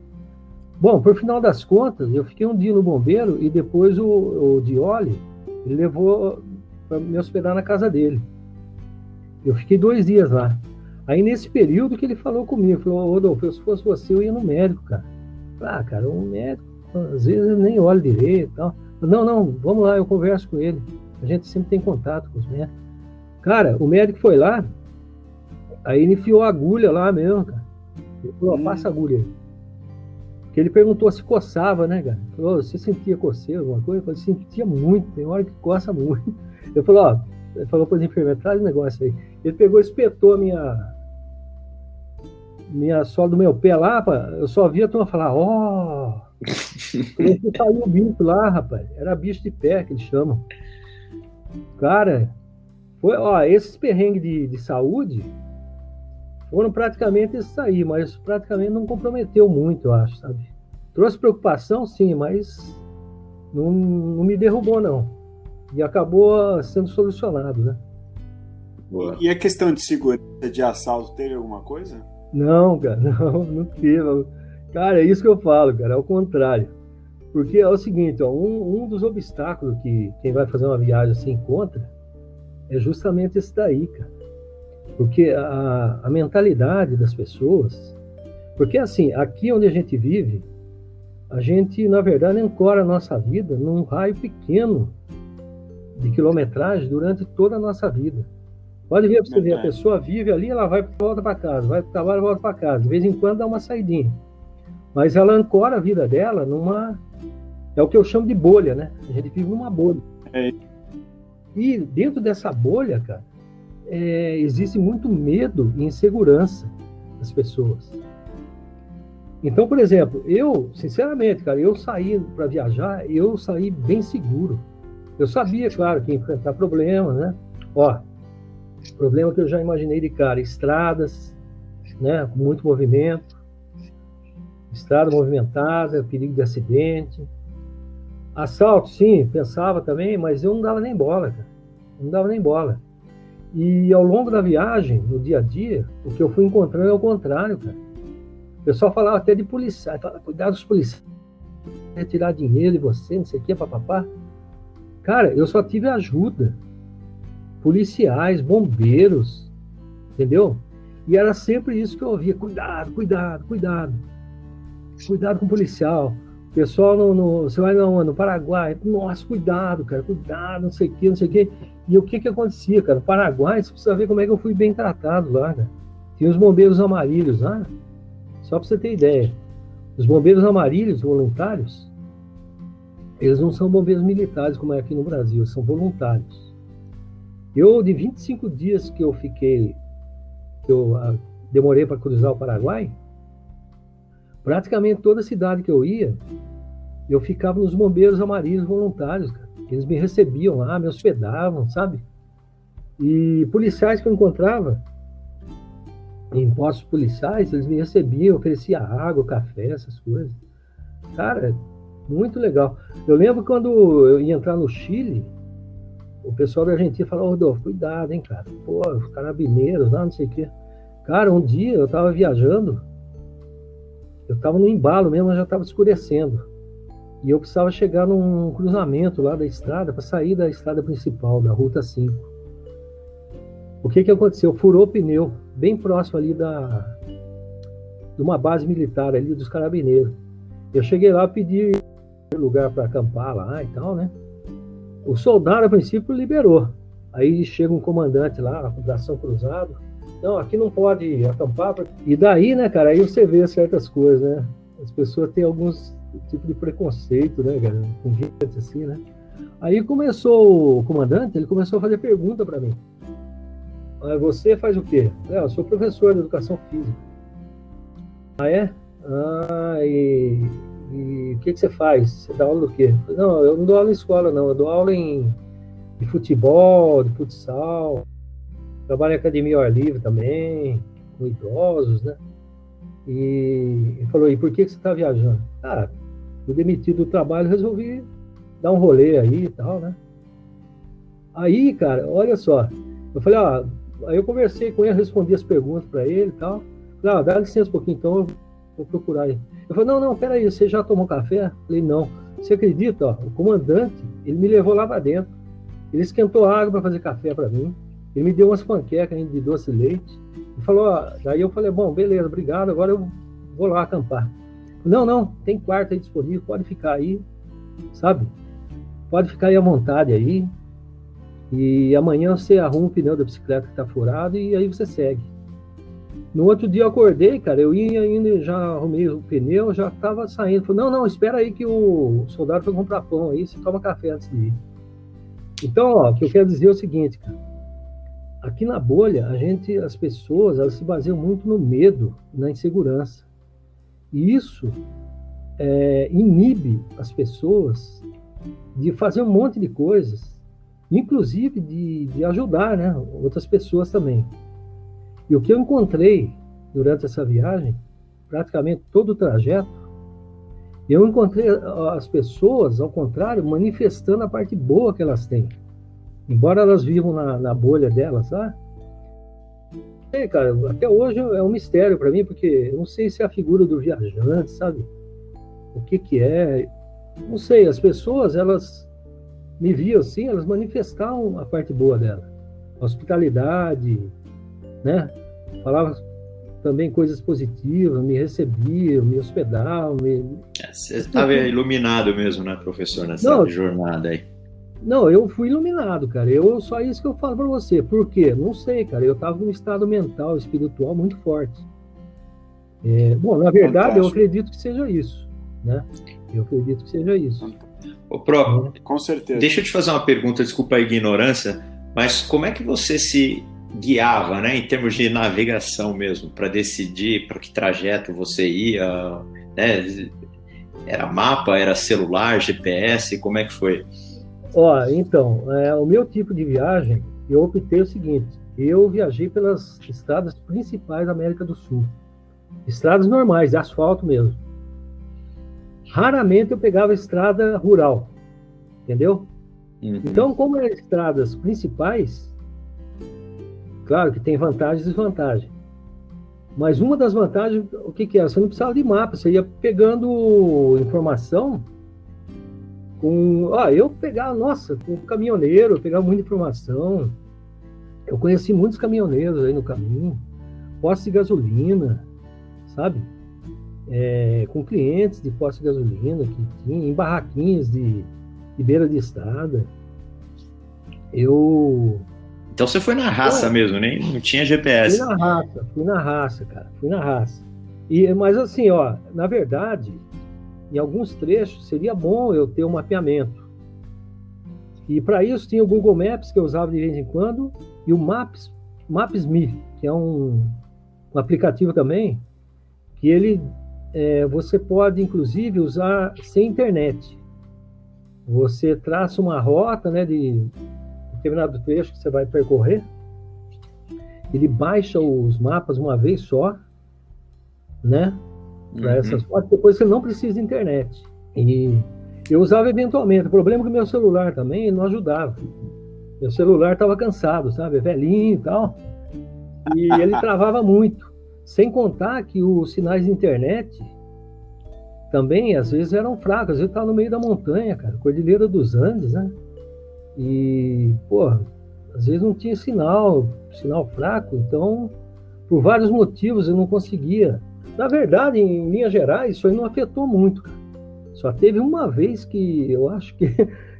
B: Bom, por final das contas, eu fiquei um dia no bombeiro e depois o Dioli, ele levou para me hospedar na casa dele. Eu fiquei 2 dias lá. Aí nesse período que ele falou comigo, falou, Rodolfo, se fosse você, eu ia no médico, cara. Ah, cara, um médico, às vezes eu nem olho direito e tal. Não, vamos lá, eu converso com ele. A gente sempre tem contato com os médicos. Cara, o médico foi lá, aí ele enfiou a agulha lá mesmo, cara. Ele falou, passa a agulha aí. Porque ele perguntou se coçava, né, cara? Ele falou, você sentia coceira, alguma coisa? Eu falei, sentia muito, tem hora que coça muito. Eu falei, ele falou para os enfermeiros, traz o negócio aí. Ele pegou e espetou a minha sola do meu pé lá, eu só via a turma falar, Falei que saiu o bicho lá, rapaz. Era bicho de pé que eles chamam. Cara, esses perrengues de saúde foram praticamente esses aí, mas praticamente não comprometeu muito, eu acho, sabe? Trouxe preocupação, sim, mas não me derrubou, não. E acabou sendo solucionado, né?
C: Boa. E a questão de segurança de assalto, teve alguma coisa?
B: Não, cara, não teve. Cara, é isso que eu falo, cara, é o contrário. Porque é o seguinte, um dos obstáculos que quem vai fazer uma viagem assim encontra é justamente esse daí, cara. Porque a mentalidade das pessoas... Porque, assim, aqui onde a gente vive, a gente, na verdade, ancora a nossa vida num raio pequeno de quilometragem durante toda a nossa vida. Pode ver para você ver, a pessoa vive ali, ela vai volta para casa, vai para o trabalho, volta para casa. De vez em quando dá uma saidinha. Mas ela ancora a vida dela numa... É o que eu chamo de bolha, né? A gente vive numa bolha. E dentro dessa bolha, cara, existe muito medo e insegurança das pessoas. Então, por exemplo, eu, sinceramente, cara, eu saí para viajar, eu saí bem seguro. Eu sabia, claro, que ia enfrentar problemas, né? Problema que eu já imaginei de cara, estradas, né, com muito movimento, estrada movimentada, perigo de acidente, assalto, sim, pensava também, mas eu não dava nem bola, cara, não dava nem bola. E ao longo da viagem, no dia a dia, o que eu fui encontrando é o contrário, cara. O pessoal falava até de policiais, cuidado dos policiais. retirar dinheiro de você, não sei o que, papapá. Cara, eu só tive ajuda. Policiais, bombeiros, entendeu? E era sempre isso que eu ouvia: cuidado, cuidado, cuidado. Cuidado com o policial. O pessoal, você vai no Paraguai, nossa, cuidado, cara, cuidado, não sei o que, não sei o que. E o que acontecia, cara? No Paraguai, você precisa ver como é que eu fui bem tratado lá, cara. Tinha os bombeiros amarelos lá, só pra você ter ideia. Os bombeiros amarelos, voluntários, eles não são bombeiros militares como é aqui no Brasil, são voluntários. Eu, de 25 dias que eu fiquei, que eu demorei para cruzar o Paraguai, praticamente toda cidade que eu ia, eu ficava nos bombeiros amarelos voluntários, cara. Eles me recebiam lá, me hospedavam, sabe? E policiais que eu encontrava em postos policiais, eles me recebiam, ofereciam água, café, essas coisas. Cara, muito legal. Eu lembro quando eu ia entrar no Chile, o pessoal da Argentina falou: Rodolfo, cuidado, hein, cara. Pô, os carabineiros lá, não sei o quê. Cara, um dia eu tava viajando, eu tava no embalo mesmo, mas já tava escurecendo. E eu precisava chegar num cruzamento lá da estrada, para sair da estrada principal, da Ruta 5. O que aconteceu? Furou o pneu, bem próximo ali de uma base militar ali dos carabineiros. Eu cheguei lá, pedi lugar para acampar lá e tal, né? O soldado, a princípio, liberou. Aí chega um comandante lá, bração cruzado. Não, aqui não pode acampar. E daí, né, cara, aí você vê certas coisas, né? As pessoas têm alguns tipos de preconceito, né, cara? Com gente assim, né? Aí começou o comandante, ele começou a fazer pergunta para mim. Você faz o quê? Eu sou professor de educação física. Ah, é? E o que você faz? Você dá aula do quê? Não, eu não dou aula em escola, não. Eu dou aula de futebol, de futsal. Trabalho em academia ao ar livre também, com idosos, né? E ele falou: e por que você está viajando? Fui demitido do trabalho, resolvi dar um rolê aí e tal, né? Aí, cara, olha só. Eu falei: aí eu conversei com ele, respondi as perguntas para ele e tal. Falei: dá licença um pouquinho, então eu vou procurar ele. Eu falei: não, peraí, você já tomou café? Eu falei: não. Você acredita, o comandante, ele me levou lá para dentro. Ele esquentou água para fazer café para mim. Ele me deu umas panquecas de doce de leite. E falou: daí eu falei: bom, beleza, obrigado, agora eu vou lá acampar. Não, tem quarto aí disponível, pode ficar aí, sabe? Pode ficar aí à vontade aí. E amanhã você arruma o pneu da bicicleta que tá furado e aí você segue. No outro dia eu acordei, cara, eu ia ainda, já arrumei o pneu, já tava saindo. Falei: não, espera aí que o soldado foi comprar pão aí, você toma café antes de ir. Então, o que eu quero dizer é o seguinte, cara. Aqui na bolha, as pessoas, elas se baseiam muito no medo, na insegurança. E isso inibe as pessoas de fazer um monte de coisas, inclusive de ajudar, né, outras pessoas também. E o que eu encontrei durante essa viagem, praticamente todo o trajeto, eu encontrei as pessoas, ao contrário, manifestando a parte boa que elas têm. Embora elas vivam na bolha delas, tá? Cara, até hoje é um mistério para mim, porque eu não sei se é a figura do viajante, sabe? O que é? Não sei, as pessoas, elas me viam assim, elas manifestavam a parte boa dela. Hospitalidade, né? Falavam também coisas positivas, me recebiam, me hospedavam.
A: Você estava iluminado mesmo, né, professor, nessa jornada aí?
B: Não, eu fui iluminado, cara. Só isso que eu falo para você. Por quê? Não sei, cara. Eu estava num estado mental, espiritual muito forte. Bom, na verdade, eu acredito que seja isso, né? Eu acredito que seja isso.
A: Ô, Pro,
C: com certeza.
A: Deixa eu te fazer uma pergunta, desculpa a ignorância, mas como é que você se guiava, né, em termos de navegação mesmo, para decidir para que trajeto você ia, né? Era mapa, era celular, GPS, como é que foi?
B: Então, o meu tipo de viagem, eu optei o seguinte: eu viajei pelas estradas principais da América do Sul. Estradas normais, de asfalto mesmo. Raramente eu pegava estrada rural, entendeu? Uhum. Então, como eram estradas principais, claro que tem vantagens e desvantagens. Mas uma das vantagens, o que era? Você não precisava de mapa, você ia pegando informação Eu pegava, nossa, com caminhoneiro, eu pegava muita informação. Eu conheci muitos caminhoneiros aí no caminho, postos de gasolina, sabe? Com clientes de postos de gasolina que tinha, em barraquinhas de beira de estrada.
A: Então você foi na raça mesmo, nem não tinha GPS.
B: Fui na raça, cara, fui na raça. Mas assim, na verdade, em alguns trechos seria bom eu ter um mapeamento. E para isso tinha o Google Maps, que eu usava de vez em quando, e o Maps.me, que é um aplicativo também, que ele você pode, inclusive, usar sem internet. Você traça uma rota, né, de determinado trecho que você vai percorrer, ele baixa os mapas uma vez só, né, para essas fotos, depois você não precisa de internet. E eu usava eventualmente, o problema é que o meu celular também não ajudava. Meu celular estava cansado, sabe, velhinho e tal, e ele travava muito. Sem contar que os sinais de internet também, às vezes, eram fracos. Às vezes eu estava no meio da montanha, cara, Cordilheira dos Andes, né? E, às vezes não tinha sinal fraco. Então, por vários motivos, eu não conseguia. Na verdade, em linhas gerais, isso aí não afetou muito, cara. Só teve uma vez que eu acho que,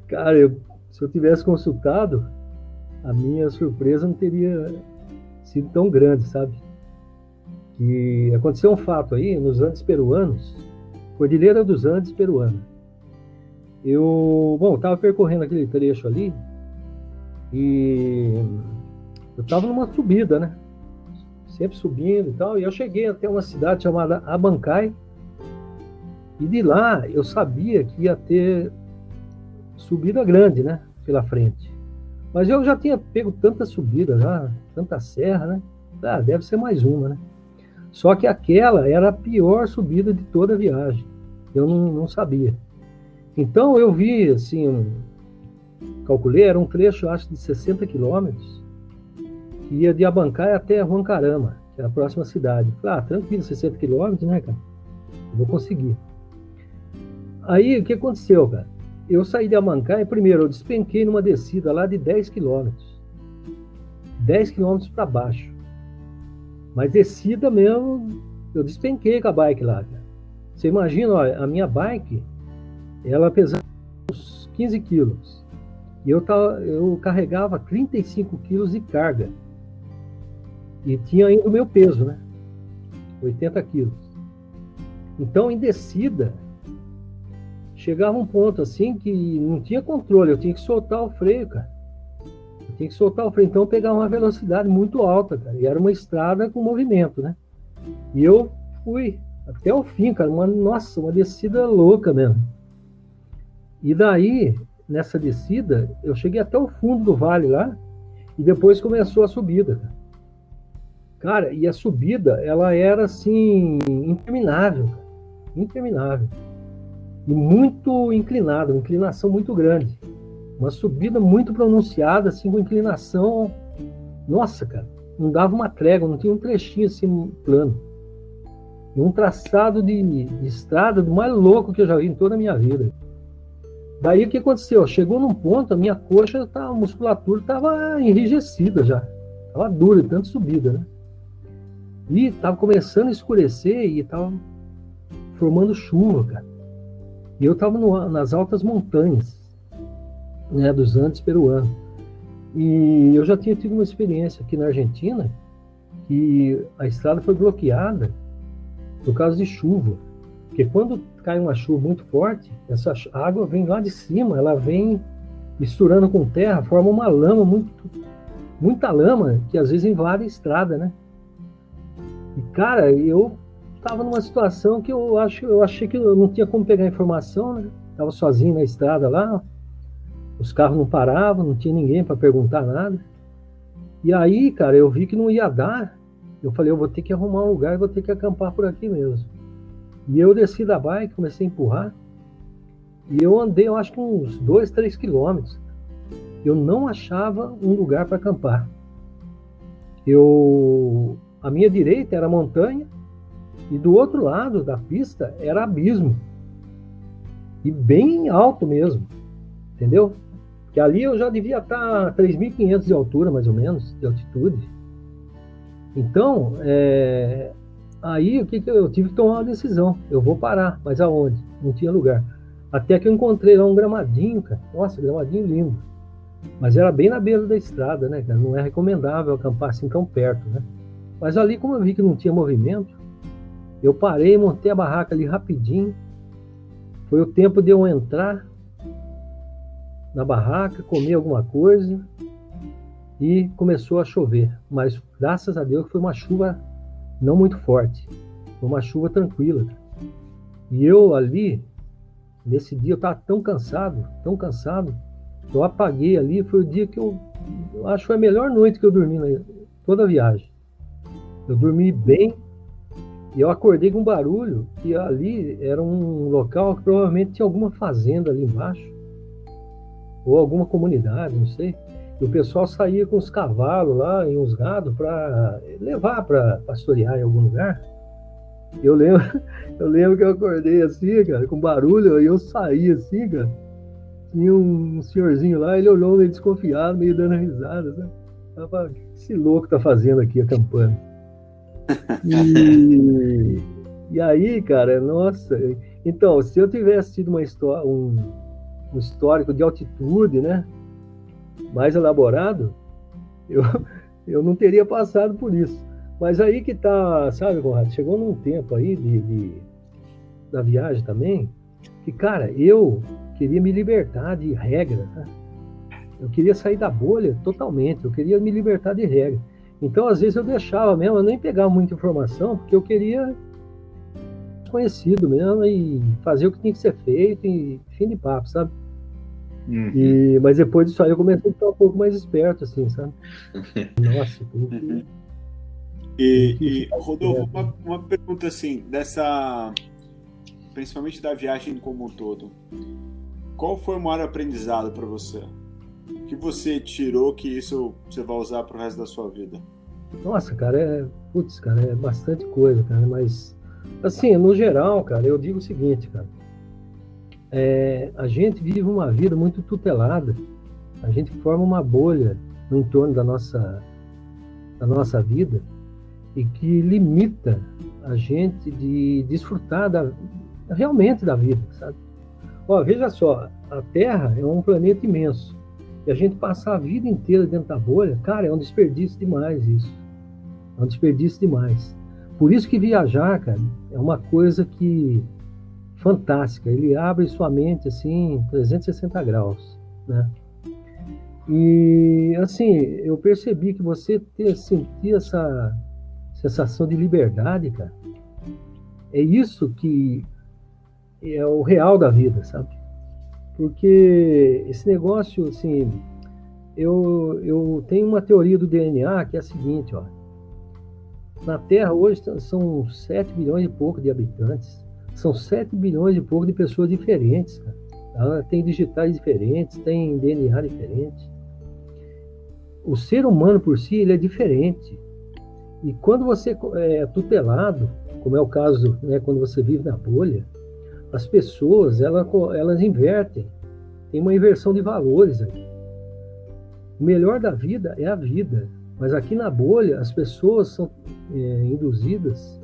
B: cara, se eu tivesse consultado, a minha surpresa não teria sido tão grande, sabe? Que aconteceu um fato aí nos Andes peruanos, Cordilheira dos Andes peruana. Eu estava percorrendo aquele trecho ali e eu estava numa subida, né? Sempre subindo e tal, e eu cheguei até uma cidade chamada Abancay, e de lá eu sabia que ia ter subida grande, né? Pela frente. Mas eu já tinha pego tanta subida, tanta serra, né? Deve ser mais uma, né? Só que aquela era a pior subida de toda a viagem. Eu não sabia. Então eu vi, assim, calculei, era um trecho, acho, de 60 quilômetros, que ia de Abancay até Huancarama, que é a próxima cidade. Falei, tranquilo, 60 quilômetros, né, cara? Eu vou conseguir. Aí, o que aconteceu, cara? Eu saí de Abancay, primeiro, eu despenquei numa descida lá de 10 quilômetros. 10 quilômetros para baixo. Mas descida mesmo, eu despenquei com a bike lá, cara. Você imagina, a minha bike, ela pesava uns 15 quilos. E eu carregava 35 quilos de carga. E tinha ainda o meu peso, né? 80 quilos. Então, em descida, chegava um ponto assim que não tinha controle. Eu tinha que soltar o freio, cara. Então eu pegava uma velocidade muito alta, cara. E era uma estrada com movimento, né? E eu fui até o fim, cara. Uma descida louca mesmo. E daí, nessa descida, eu cheguei até o fundo do vale lá. E depois começou a subida, cara. Cara, e a subida, ela era assim, interminável, cara. Interminável. E muito inclinada, uma inclinação muito grande. Uma subida muito pronunciada, assim, com inclinação. Nossa, cara, não dava uma trégua, não tinha um trechinho assim plano. E um traçado de estrada do mais louco que eu já vi em toda a minha vida. Daí o que aconteceu? Chegou num ponto, a minha coxa, a musculatura estava enrijecida já. Estava dura de tanta subida, né? E estava começando a escurecer e estava formando chuva, cara. E eu estava nas altas montanhas, né, dos Andes peruanos. E eu já tinha tido uma experiência aqui na Argentina que a estrada foi bloqueada por causa de chuva. Porque quando cai uma chuva muito forte, essa água vem lá de cima, ela vem misturando com terra, forma uma lama, muita lama, que às vezes invade a estrada, né? E, cara, eu estava numa situação que eu achei que eu não tinha como pegar informação, né? Estava sozinho na estrada lá, os carros não paravam, não tinha ninguém para perguntar nada. E aí, cara, eu vi que não ia dar. Eu falei, eu vou ter que arrumar um lugar, vou ter que acampar por aqui mesmo. E eu desci da bike, comecei a empurrar, e eu andei, eu acho que uns 2, 3 quilômetros. Eu não achava um lugar para acampar. A minha direita era montanha, e do outro lado da pista era abismo. e bem alto mesmo, entendeu? Porque ali eu já devia estar a 3.500 de altura, mais ou menos, de altitude. Então, aí o que eu tive que tomar uma decisão. Eu vou parar, mas aonde? Não tinha lugar. Até que eu encontrei lá um gramadinho, cara. Nossa, gramadinho lindo. Mas era bem na beira da estrada, né, cara? Não é recomendável acampar assim tão perto, né? Mas ali, como eu vi que não tinha movimento, eu parei, montei a barraca ali rapidinho. Foi o tempo de eu entrar na barraca, comer alguma coisa e começou a chover. Mas graças a Deus foi uma chuva não muito forte. Foi uma chuva tranquila. E eu ali, nesse dia, eu estava tão cansado, eu apaguei ali. Foi o dia que eu acho que foi a melhor noite que eu dormi toda a viagem. Eu dormi bem e eu acordei com um barulho que ali era um local que provavelmente tinha alguma fazenda ali embaixo ou alguma comunidade, não sei. E o pessoal saía com os cavalos lá e uns gados para levar para pastorear em algum lugar. Eu lembro que eu acordei assim, cara, com barulho, e eu saí assim, cara. Tinha um senhorzinho lá, ele olhou meio desconfiado, meio dando risada, sabe? Eu falei, o que esse louco tá fazendo aqui acampando? E aí, cara, nossa. Então, se eu tivesse tido um histórico de altitude, né, mais elaborado, eu não teria passado por isso. Mas aí que tá, sabe, Conrado? Chegou num tempo aí da viagem também, que, cara, eu queria me libertar de regra, tá? Eu queria sair da bolha totalmente, eu queria me libertar de regra. Então, às vezes, eu deixava mesmo, eu nem pegava muita informação, porque eu queria conhecido mesmo e fazer o que tinha que ser feito e fim de papo, sabe? Uhum. Mas depois disso aí eu comecei a ficar um pouco mais esperto, assim, sabe? Nossa,
C: E Rodolfo, uma pergunta assim, principalmente da viagem como um todo. Qual foi o maior aprendizado para você? O que você tirou que isso você vai usar pro resto da sua vida?
B: Nossa, cara, é bastante coisa, cara, mas assim, no geral, cara, eu digo o seguinte, cara, a gente vive uma vida muito tutelada, a gente forma uma bolha no entorno da nossa vida e que limita a gente de desfrutar realmente da vida, sabe? Ó, veja só, a Terra é um planeta imenso e a gente passar a vida inteira dentro da bolha, cara, é um desperdício demais isso. É um desperdício demais. Por isso que viajar, cara, é uma coisa fantástica. Ele abre sua mente, assim, 360 graus, né? E, assim, eu percebi que você sentir essa sensação de liberdade, cara, é isso que é o real da vida, sabe? Porque esse negócio, assim, eu tenho uma teoria do DNA que é a seguinte, ó. Na Terra hoje são 7 bilhões e pouco de habitantes, são 7 bilhões e pouco de pessoas diferentes, cara. Tá? Tem digitais diferentes, tem DNA diferente. O ser humano por si, ele é diferente. E quando você é tutelado, como é o caso, né, quando você vive na bolha, as pessoas, elas invertem. Tem uma inversão de valores aí. O melhor da vida é a vida. Mas aqui na bolha, as pessoas são induzidas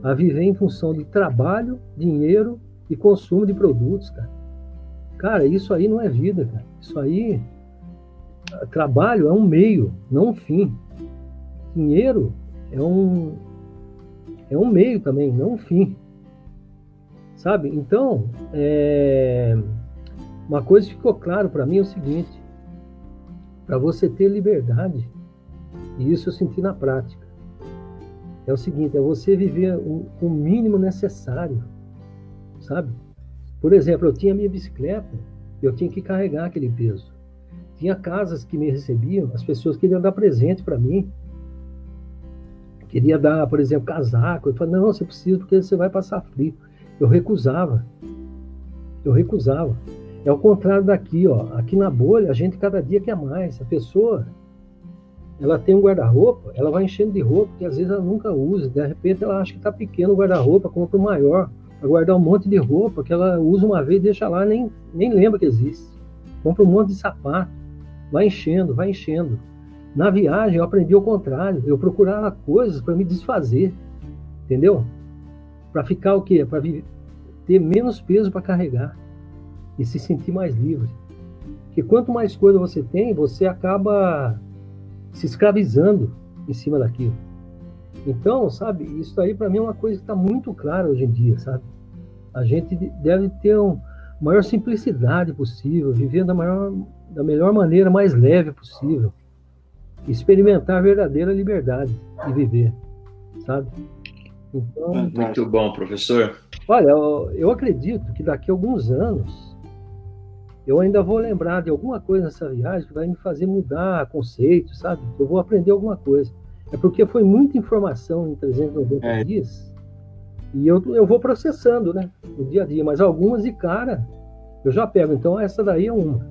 B: a viver em função de trabalho, dinheiro e consumo de produtos, cara. Cara, isso aí não é vida, cara. Isso aí, trabalho é um meio, não um fim. Dinheiro é um meio também, não um fim. Sabe? Então, uma coisa que ficou claro para mim é o seguinte: para você ter liberdade, e isso eu senti na prática, é o seguinte, é você viver o mínimo necessário, sabe? Por exemplo, eu tinha minha bicicleta, eu tinha que carregar aquele peso. Tinha casas que me recebiam, as pessoas queriam dar presente para mim, queria dar, por exemplo, casaco. Eu falei, não, você precisa porque você vai passar frio. Eu recusava. É o contrário daqui, ó. Aqui na bolha, a gente cada dia quer mais. A pessoa, ela tem um guarda-roupa, ela vai enchendo de roupa, que às vezes ela nunca usa. De repente ela acha que está pequeno o guarda-roupa, compra o maior. para guardar um monte de roupa que ela usa uma vez, deixa lá, nem lembra que existe. Compra um monte de sapato, vai enchendo, vai enchendo. Na viagem eu aprendi o contrário, eu procurava coisas para me desfazer, entendeu? Para ficar o quê? Para ter menos peso para carregar e se sentir mais livre. Porque quanto mais coisa você tem, você acaba se escravizando em cima daquilo. Então, sabe, isso aí para mim é uma coisa que está muito clara hoje em dia, sabe? A gente deve ter a maior simplicidade possível, viver da melhor maneira, mais leve possível. Experimentar a verdadeira liberdade de viver, sabe? Então,
A: muito bom, professor.
B: Olha, eu acredito que daqui a alguns anos eu ainda vou lembrar de alguma coisa nessa viagem que vai me fazer mudar conceitos, sabe? Eu vou aprender alguma coisa. É porque foi muita informação em 390 dias e eu vou processando, né? No dia a dia. Mas algumas de cara eu já pego. Então essa daí é uma.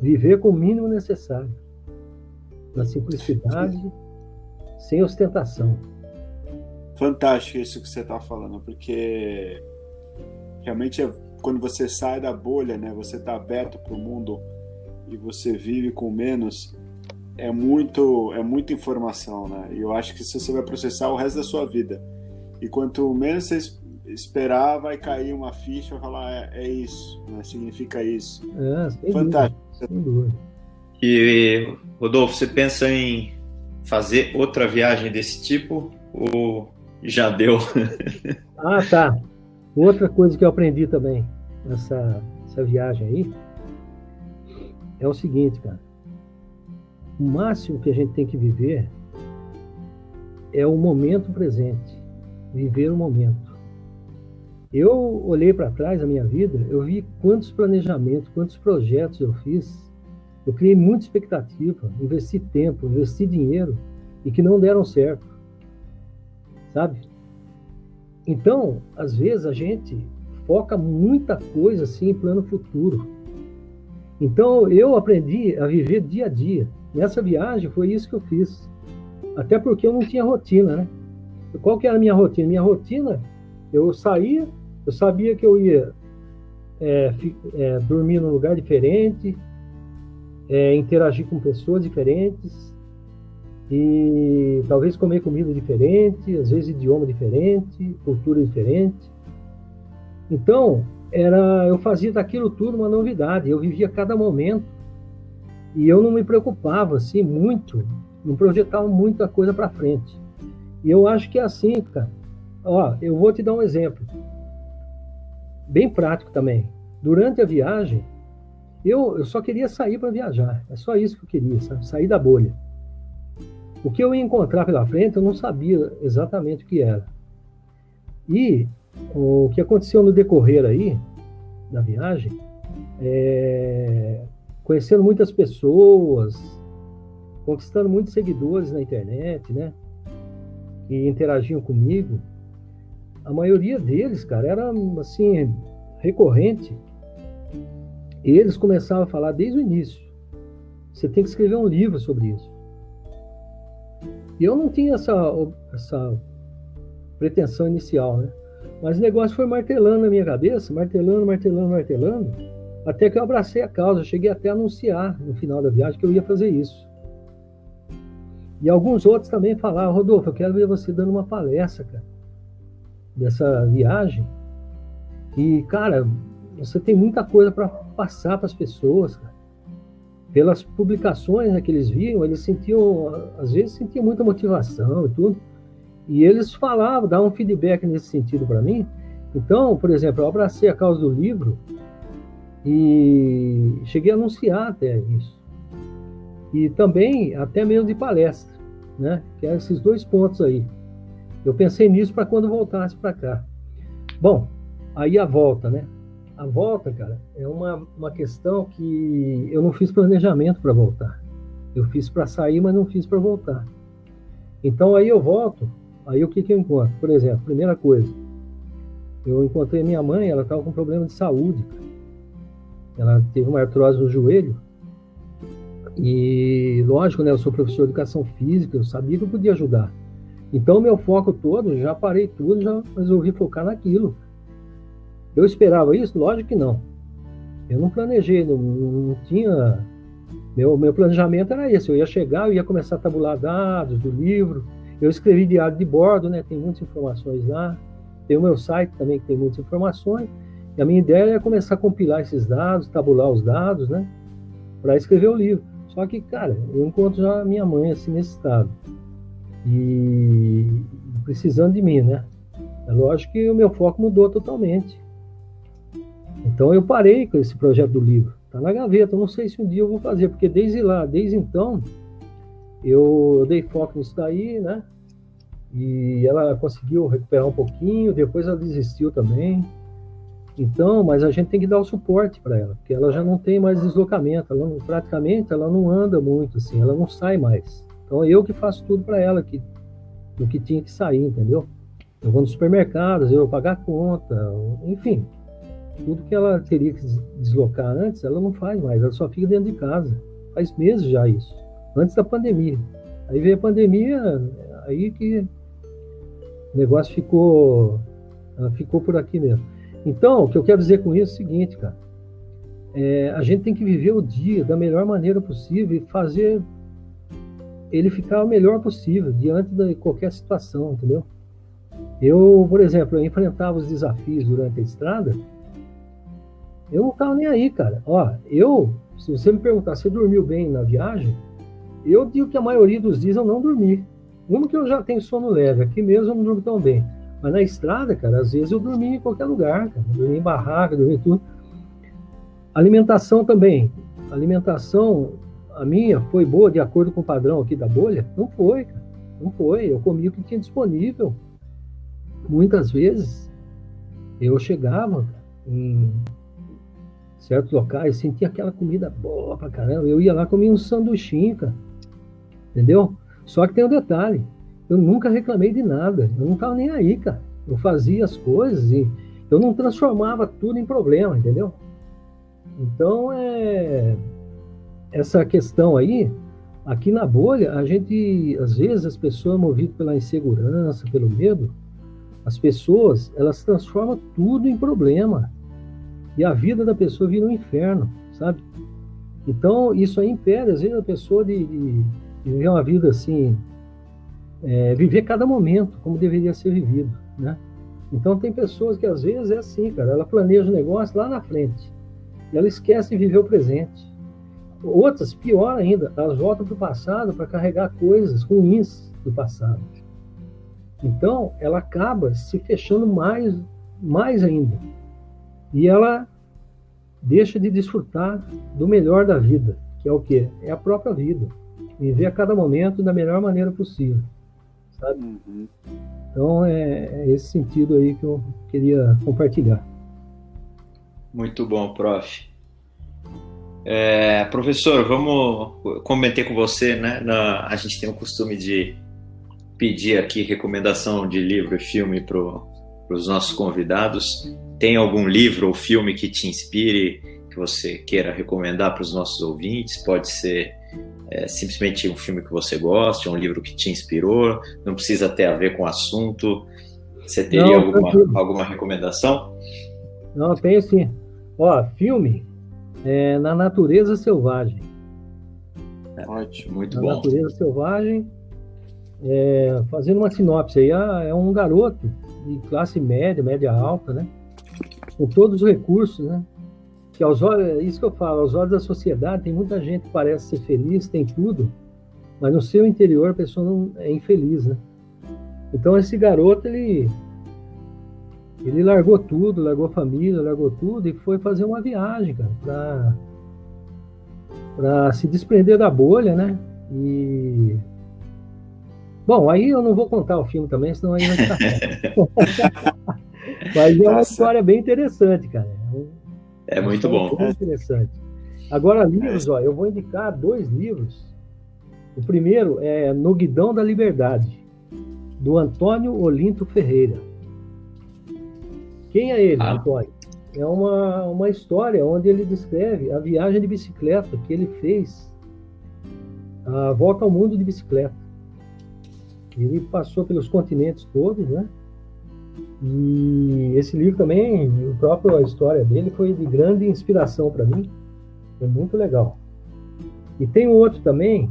B: Viver com o mínimo necessário. Na simplicidade, sem ostentação.
C: Fantástico isso que você está falando, porque realmente quando você sai da bolha, né, você está aberto para o mundo e você vive com menos, é muita informação, né? E eu acho que isso você vai processar o resto da sua vida. E quanto menos você esperar, vai cair uma ficha, vai falar, é isso, né? Significa isso. Fantástico.
B: Sem dúvida.
A: E, Rodolfo, você pensa em fazer outra viagem desse tipo ou já deu?
B: Ah, tá. Outra coisa que eu aprendi também nessa viagem aí é o seguinte, cara. O máximo que a gente tem que viver é o momento presente. Viver o momento. Eu olhei para trás da minha vida, eu vi quantos planejamentos, quantos projetos eu fiz. Eu criei muita expectativa, investi tempo, investi dinheiro e que não deram certo, sabe? Então, às vezes a gente foca muita coisa assim em plano futuro. Então, eu aprendi a viver dia a dia. Nessa viagem foi isso que eu fiz. Até porque eu não tinha rotina, né? Qual que era a minha rotina? Minha rotina, eu saía, eu sabia que eu ia dormir num lugar diferente, interagir com pessoas diferentes e talvez comer comida diferente, às vezes idioma diferente, cultura diferente. Então, eu fazia daquilo tudo uma novidade, eu vivia cada momento e eu não me preocupava assim muito, não projetava muita coisa para frente. E eu acho que é assim, cara. Ó, eu vou te dar um exemplo bem prático também. Durante a viagem, eu só queria sair para viajar. É só isso que eu queria, sabe? Sair da bolha. O que eu ia encontrar pela frente, eu não sabia exatamente o que era. E o que aconteceu no decorrer aí, da viagem, conhecendo muitas pessoas, conquistando muitos seguidores na internet, né? Que interagiam comigo. A maioria deles, cara, era assim, recorrente. E eles começavam a falar desde o início. Você tem que escrever um livro sobre isso. E eu não tinha essa pretensão inicial, né? Mas o negócio foi martelando na minha cabeça, martelando, até que eu abracei a causa. Eu cheguei até a anunciar no final da viagem que eu ia fazer isso. E alguns outros também falaram, Rodolfo, eu quero ver você dando uma palestra, cara, dessa viagem. E, cara, você tem muita coisa para passar para as pessoas, cara. Pelas publicações, né, que eles viam, eles às vezes sentiam muita motivação e tudo. E eles falavam, davam um feedback nesse sentido para mim. Então, por exemplo, eu abracei a causa do livro e cheguei a anunciar até isso. E também, até mesmo de palestra, né? Que eram esses dois pontos aí. Eu pensei nisso para quando voltasse para cá. Bom, aí a volta, né? A volta, cara, é uma questão que eu não fiz planejamento para voltar. Eu fiz para sair, mas não fiz para voltar. Então aí eu volto, aí o que eu encontro? Por exemplo, primeira coisa, eu encontrei minha mãe, ela estava com problema de saúde, cara. Ela teve uma artrose no joelho. E, lógico, né, eu sou professor de educação física, eu sabia que eu podia ajudar. Então, meu foco todo, já parei tudo, já resolvi focar naquilo. Eu esperava isso? Lógico que não. Eu não planejei, não tinha... Meu planejamento era esse, eu ia chegar, eu ia começar a tabular dados do livro, eu escrevi diário de bordo, né? Tem muitas informações lá, tem o meu site também que tem muitas informações, e a minha ideia é começar a compilar esses dados, tabular os dados, né? Para escrever o livro. Só que, cara, eu encontro já a minha mãe assim nesse estado, e precisando de mim, né? É lógico que o meu foco mudou totalmente. Então eu parei com esse projeto do livro. Está na gaveta, eu não sei se um dia eu vou fazer, porque desde então, eu dei foco nisso daí, né? E ela conseguiu recuperar um pouquinho, depois ela desistiu também. Então, mas a gente tem que dar o suporte para ela, porque ela já não tem mais deslocamento, praticamente ela não anda muito, assim, ela não sai mais. Então eu que faço tudo para ela, do que tinha que sair, entendeu? Eu vou no supermercado, eu vou pagar a conta, enfim. Tudo que ela teria que deslocar antes, ela não faz mais, ela só fica dentro de casa. Faz meses já isso, antes da pandemia. Aí veio a pandemia, aí que o negócio ficou por aqui mesmo. Então, o que eu quero dizer com isso é o seguinte, cara. A gente tem que viver o dia da melhor maneira possível e fazer ele ficar o melhor possível diante de qualquer situação, entendeu? Eu, por exemplo, eu enfrentava os desafios durante a estrada, eu não estava nem aí, cara. Ó, se você me perguntar se dormiu bem na viagem, eu digo que a maioria dos dias eu não dormi. Uma que eu já tenho sono leve, aqui mesmo eu não durmo tão bem. Mas na estrada, cara, às vezes eu dormi em qualquer lugar, cara. Dormi em barraca, dormi em tudo. Alimentação também. Alimentação, a minha, foi boa de acordo com o padrão aqui da bolha? Não foi, cara. Não foi. Eu comia o que tinha disponível. Muitas vezes, eu chegava, cara, em certos locais, sentia aquela comida boa pra caramba. Eu ia lá, comia um sanduichinho, cara. Entendeu? Só que tem um detalhe. Eu nunca reclamei de nada. Eu não tava nem aí, cara. Eu fazia as coisas e eu não transformava tudo em problema, entendeu? Então, essa questão aí, aqui na bolha, a gente, às vezes, as pessoas movidas pela insegurança, pelo medo, as pessoas, elas transformam tudo em problema. E a vida da pessoa vira um inferno, sabe? Então, isso aí impede, às vezes, a pessoa de viver uma vida assim, viver cada momento como deveria ser vivido, né? Então, tem pessoas que, às vezes, é assim, cara, ela planeja o negócio lá na frente, e ela esquece de viver o presente. Outras, pior ainda, elas voltam para o passado para carregar coisas ruins do passado. Então, ela acaba se fechando mais ainda. E ela deixa de desfrutar do melhor da vida, que é o quê? É a própria vida. Viver a cada momento da melhor maneira possível, sabe?
C: Uhum.
B: Então, é esse sentido aí que eu queria compartilhar.
A: Muito bom, prof. Professor, comentei com você, né? A gente tem o costume de pedir aqui recomendação de livro e filme para os nossos convidados. Tem algum livro ou filme que te inspire, que você queira recomendar para os nossos ouvintes? Pode ser simplesmente um filme que você goste, um livro que te inspirou, não precisa ter a ver com o assunto. Você teria alguma recomendação?
B: Não, tenho sim. Ó, filme Na Natureza Selvagem.
A: Ótimo, muito
B: Na
A: bom.
B: Natureza Selvagem, fazendo uma sinopse aí, é um garoto de classe média alta, né? Com todos os recursos, né? Que aos olhos, isso que eu falo, aos olhos da sociedade, tem muita gente que parece ser feliz, tem tudo, mas no seu interior a pessoa não é infeliz, né? Então esse garoto, ele largou tudo, largou a família, largou tudo e foi fazer uma viagem, cara, para se desprender da bolha, né? E bom, aí eu não vou contar o filme também, senão aí vai ficar. Mas é uma história bem interessante, cara.
A: É muito bom.
B: Bem interessante. Agora, livros, ó, eu vou indicar 2 livros. O primeiro é No Guidão da Liberdade, do Antônio Olinto Ferreira. Quem é ele, Antônio? É uma história onde ele descreve a viagem de bicicleta que ele fez, a volta ao mundo de bicicleta. Ele passou pelos continentes todos, né? E esse livro também, a história dele foi de grande inspiração para mim. Foi muito legal. E tem um outro também,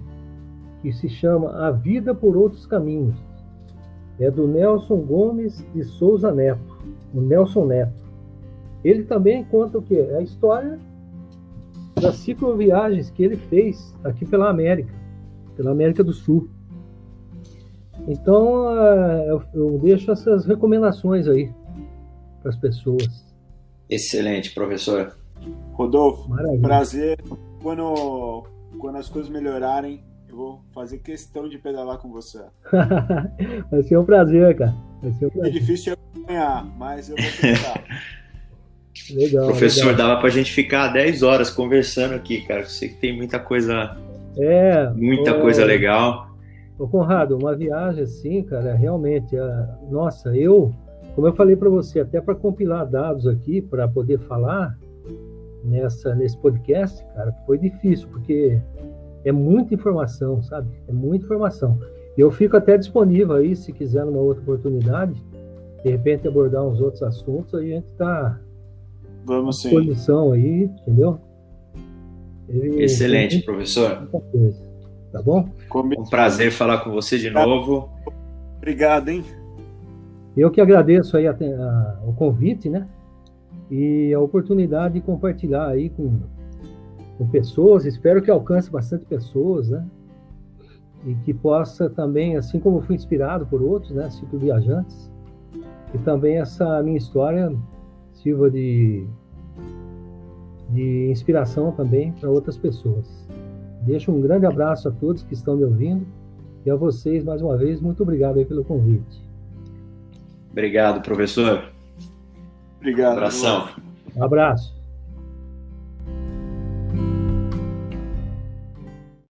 B: que se chama A Vida por Outros Caminhos. É do Nelson Gomes de Souza Neto, o Nelson Neto. Ele também conta o quê? A história das cicloviagens que ele fez aqui pela América do Sul. Então, eu deixo essas recomendações aí para as pessoas.
A: Excelente, professor.
C: Rodolfo,
B: Maravilha. Prazer.
C: Quando as coisas melhorarem, eu vou fazer questão de pedalar com você.
B: Vai ser um prazer, cara. Vai ser um prazer.
C: É difícil eu ganhar, mas eu vou tentar.
B: Legal.
A: Professor,
B: legal.
A: dava pra gente ficar 10 horas conversando aqui, cara. Eu sei que tem muita coisa coisa legal.
B: Ô Conrado, uma viagem assim, cara, realmente, nossa, como eu falei para você, até para compilar dados aqui, para poder falar nesse podcast, cara, foi difícil, porque é muita informação, sabe? É muita informação. E eu fico até disponível aí, se quiser, numa outra oportunidade, de repente abordar uns outros assuntos, aí a gente tá
C: Vamos sim.
B: Disposição aí, entendeu?
A: Excelente, professor.
B: Tá bom?
A: Um prazer falar com você de novo.
C: Obrigado, hein?
B: Eu que agradeço aí o convite, né? E a oportunidade de compartilhar aí com pessoas. Espero que alcance bastante pessoas, né? E que possa também, assim como eu fui inspirado por outros, né? Tipo viajantes, e também essa minha história sirva de inspiração também para outras pessoas. Deixo um grande abraço a todos que estão me ouvindo e a vocês, mais uma vez, muito obrigado aí pelo convite.
A: Obrigado, professor.
C: Obrigado.
A: Um abração.
B: Um abraço.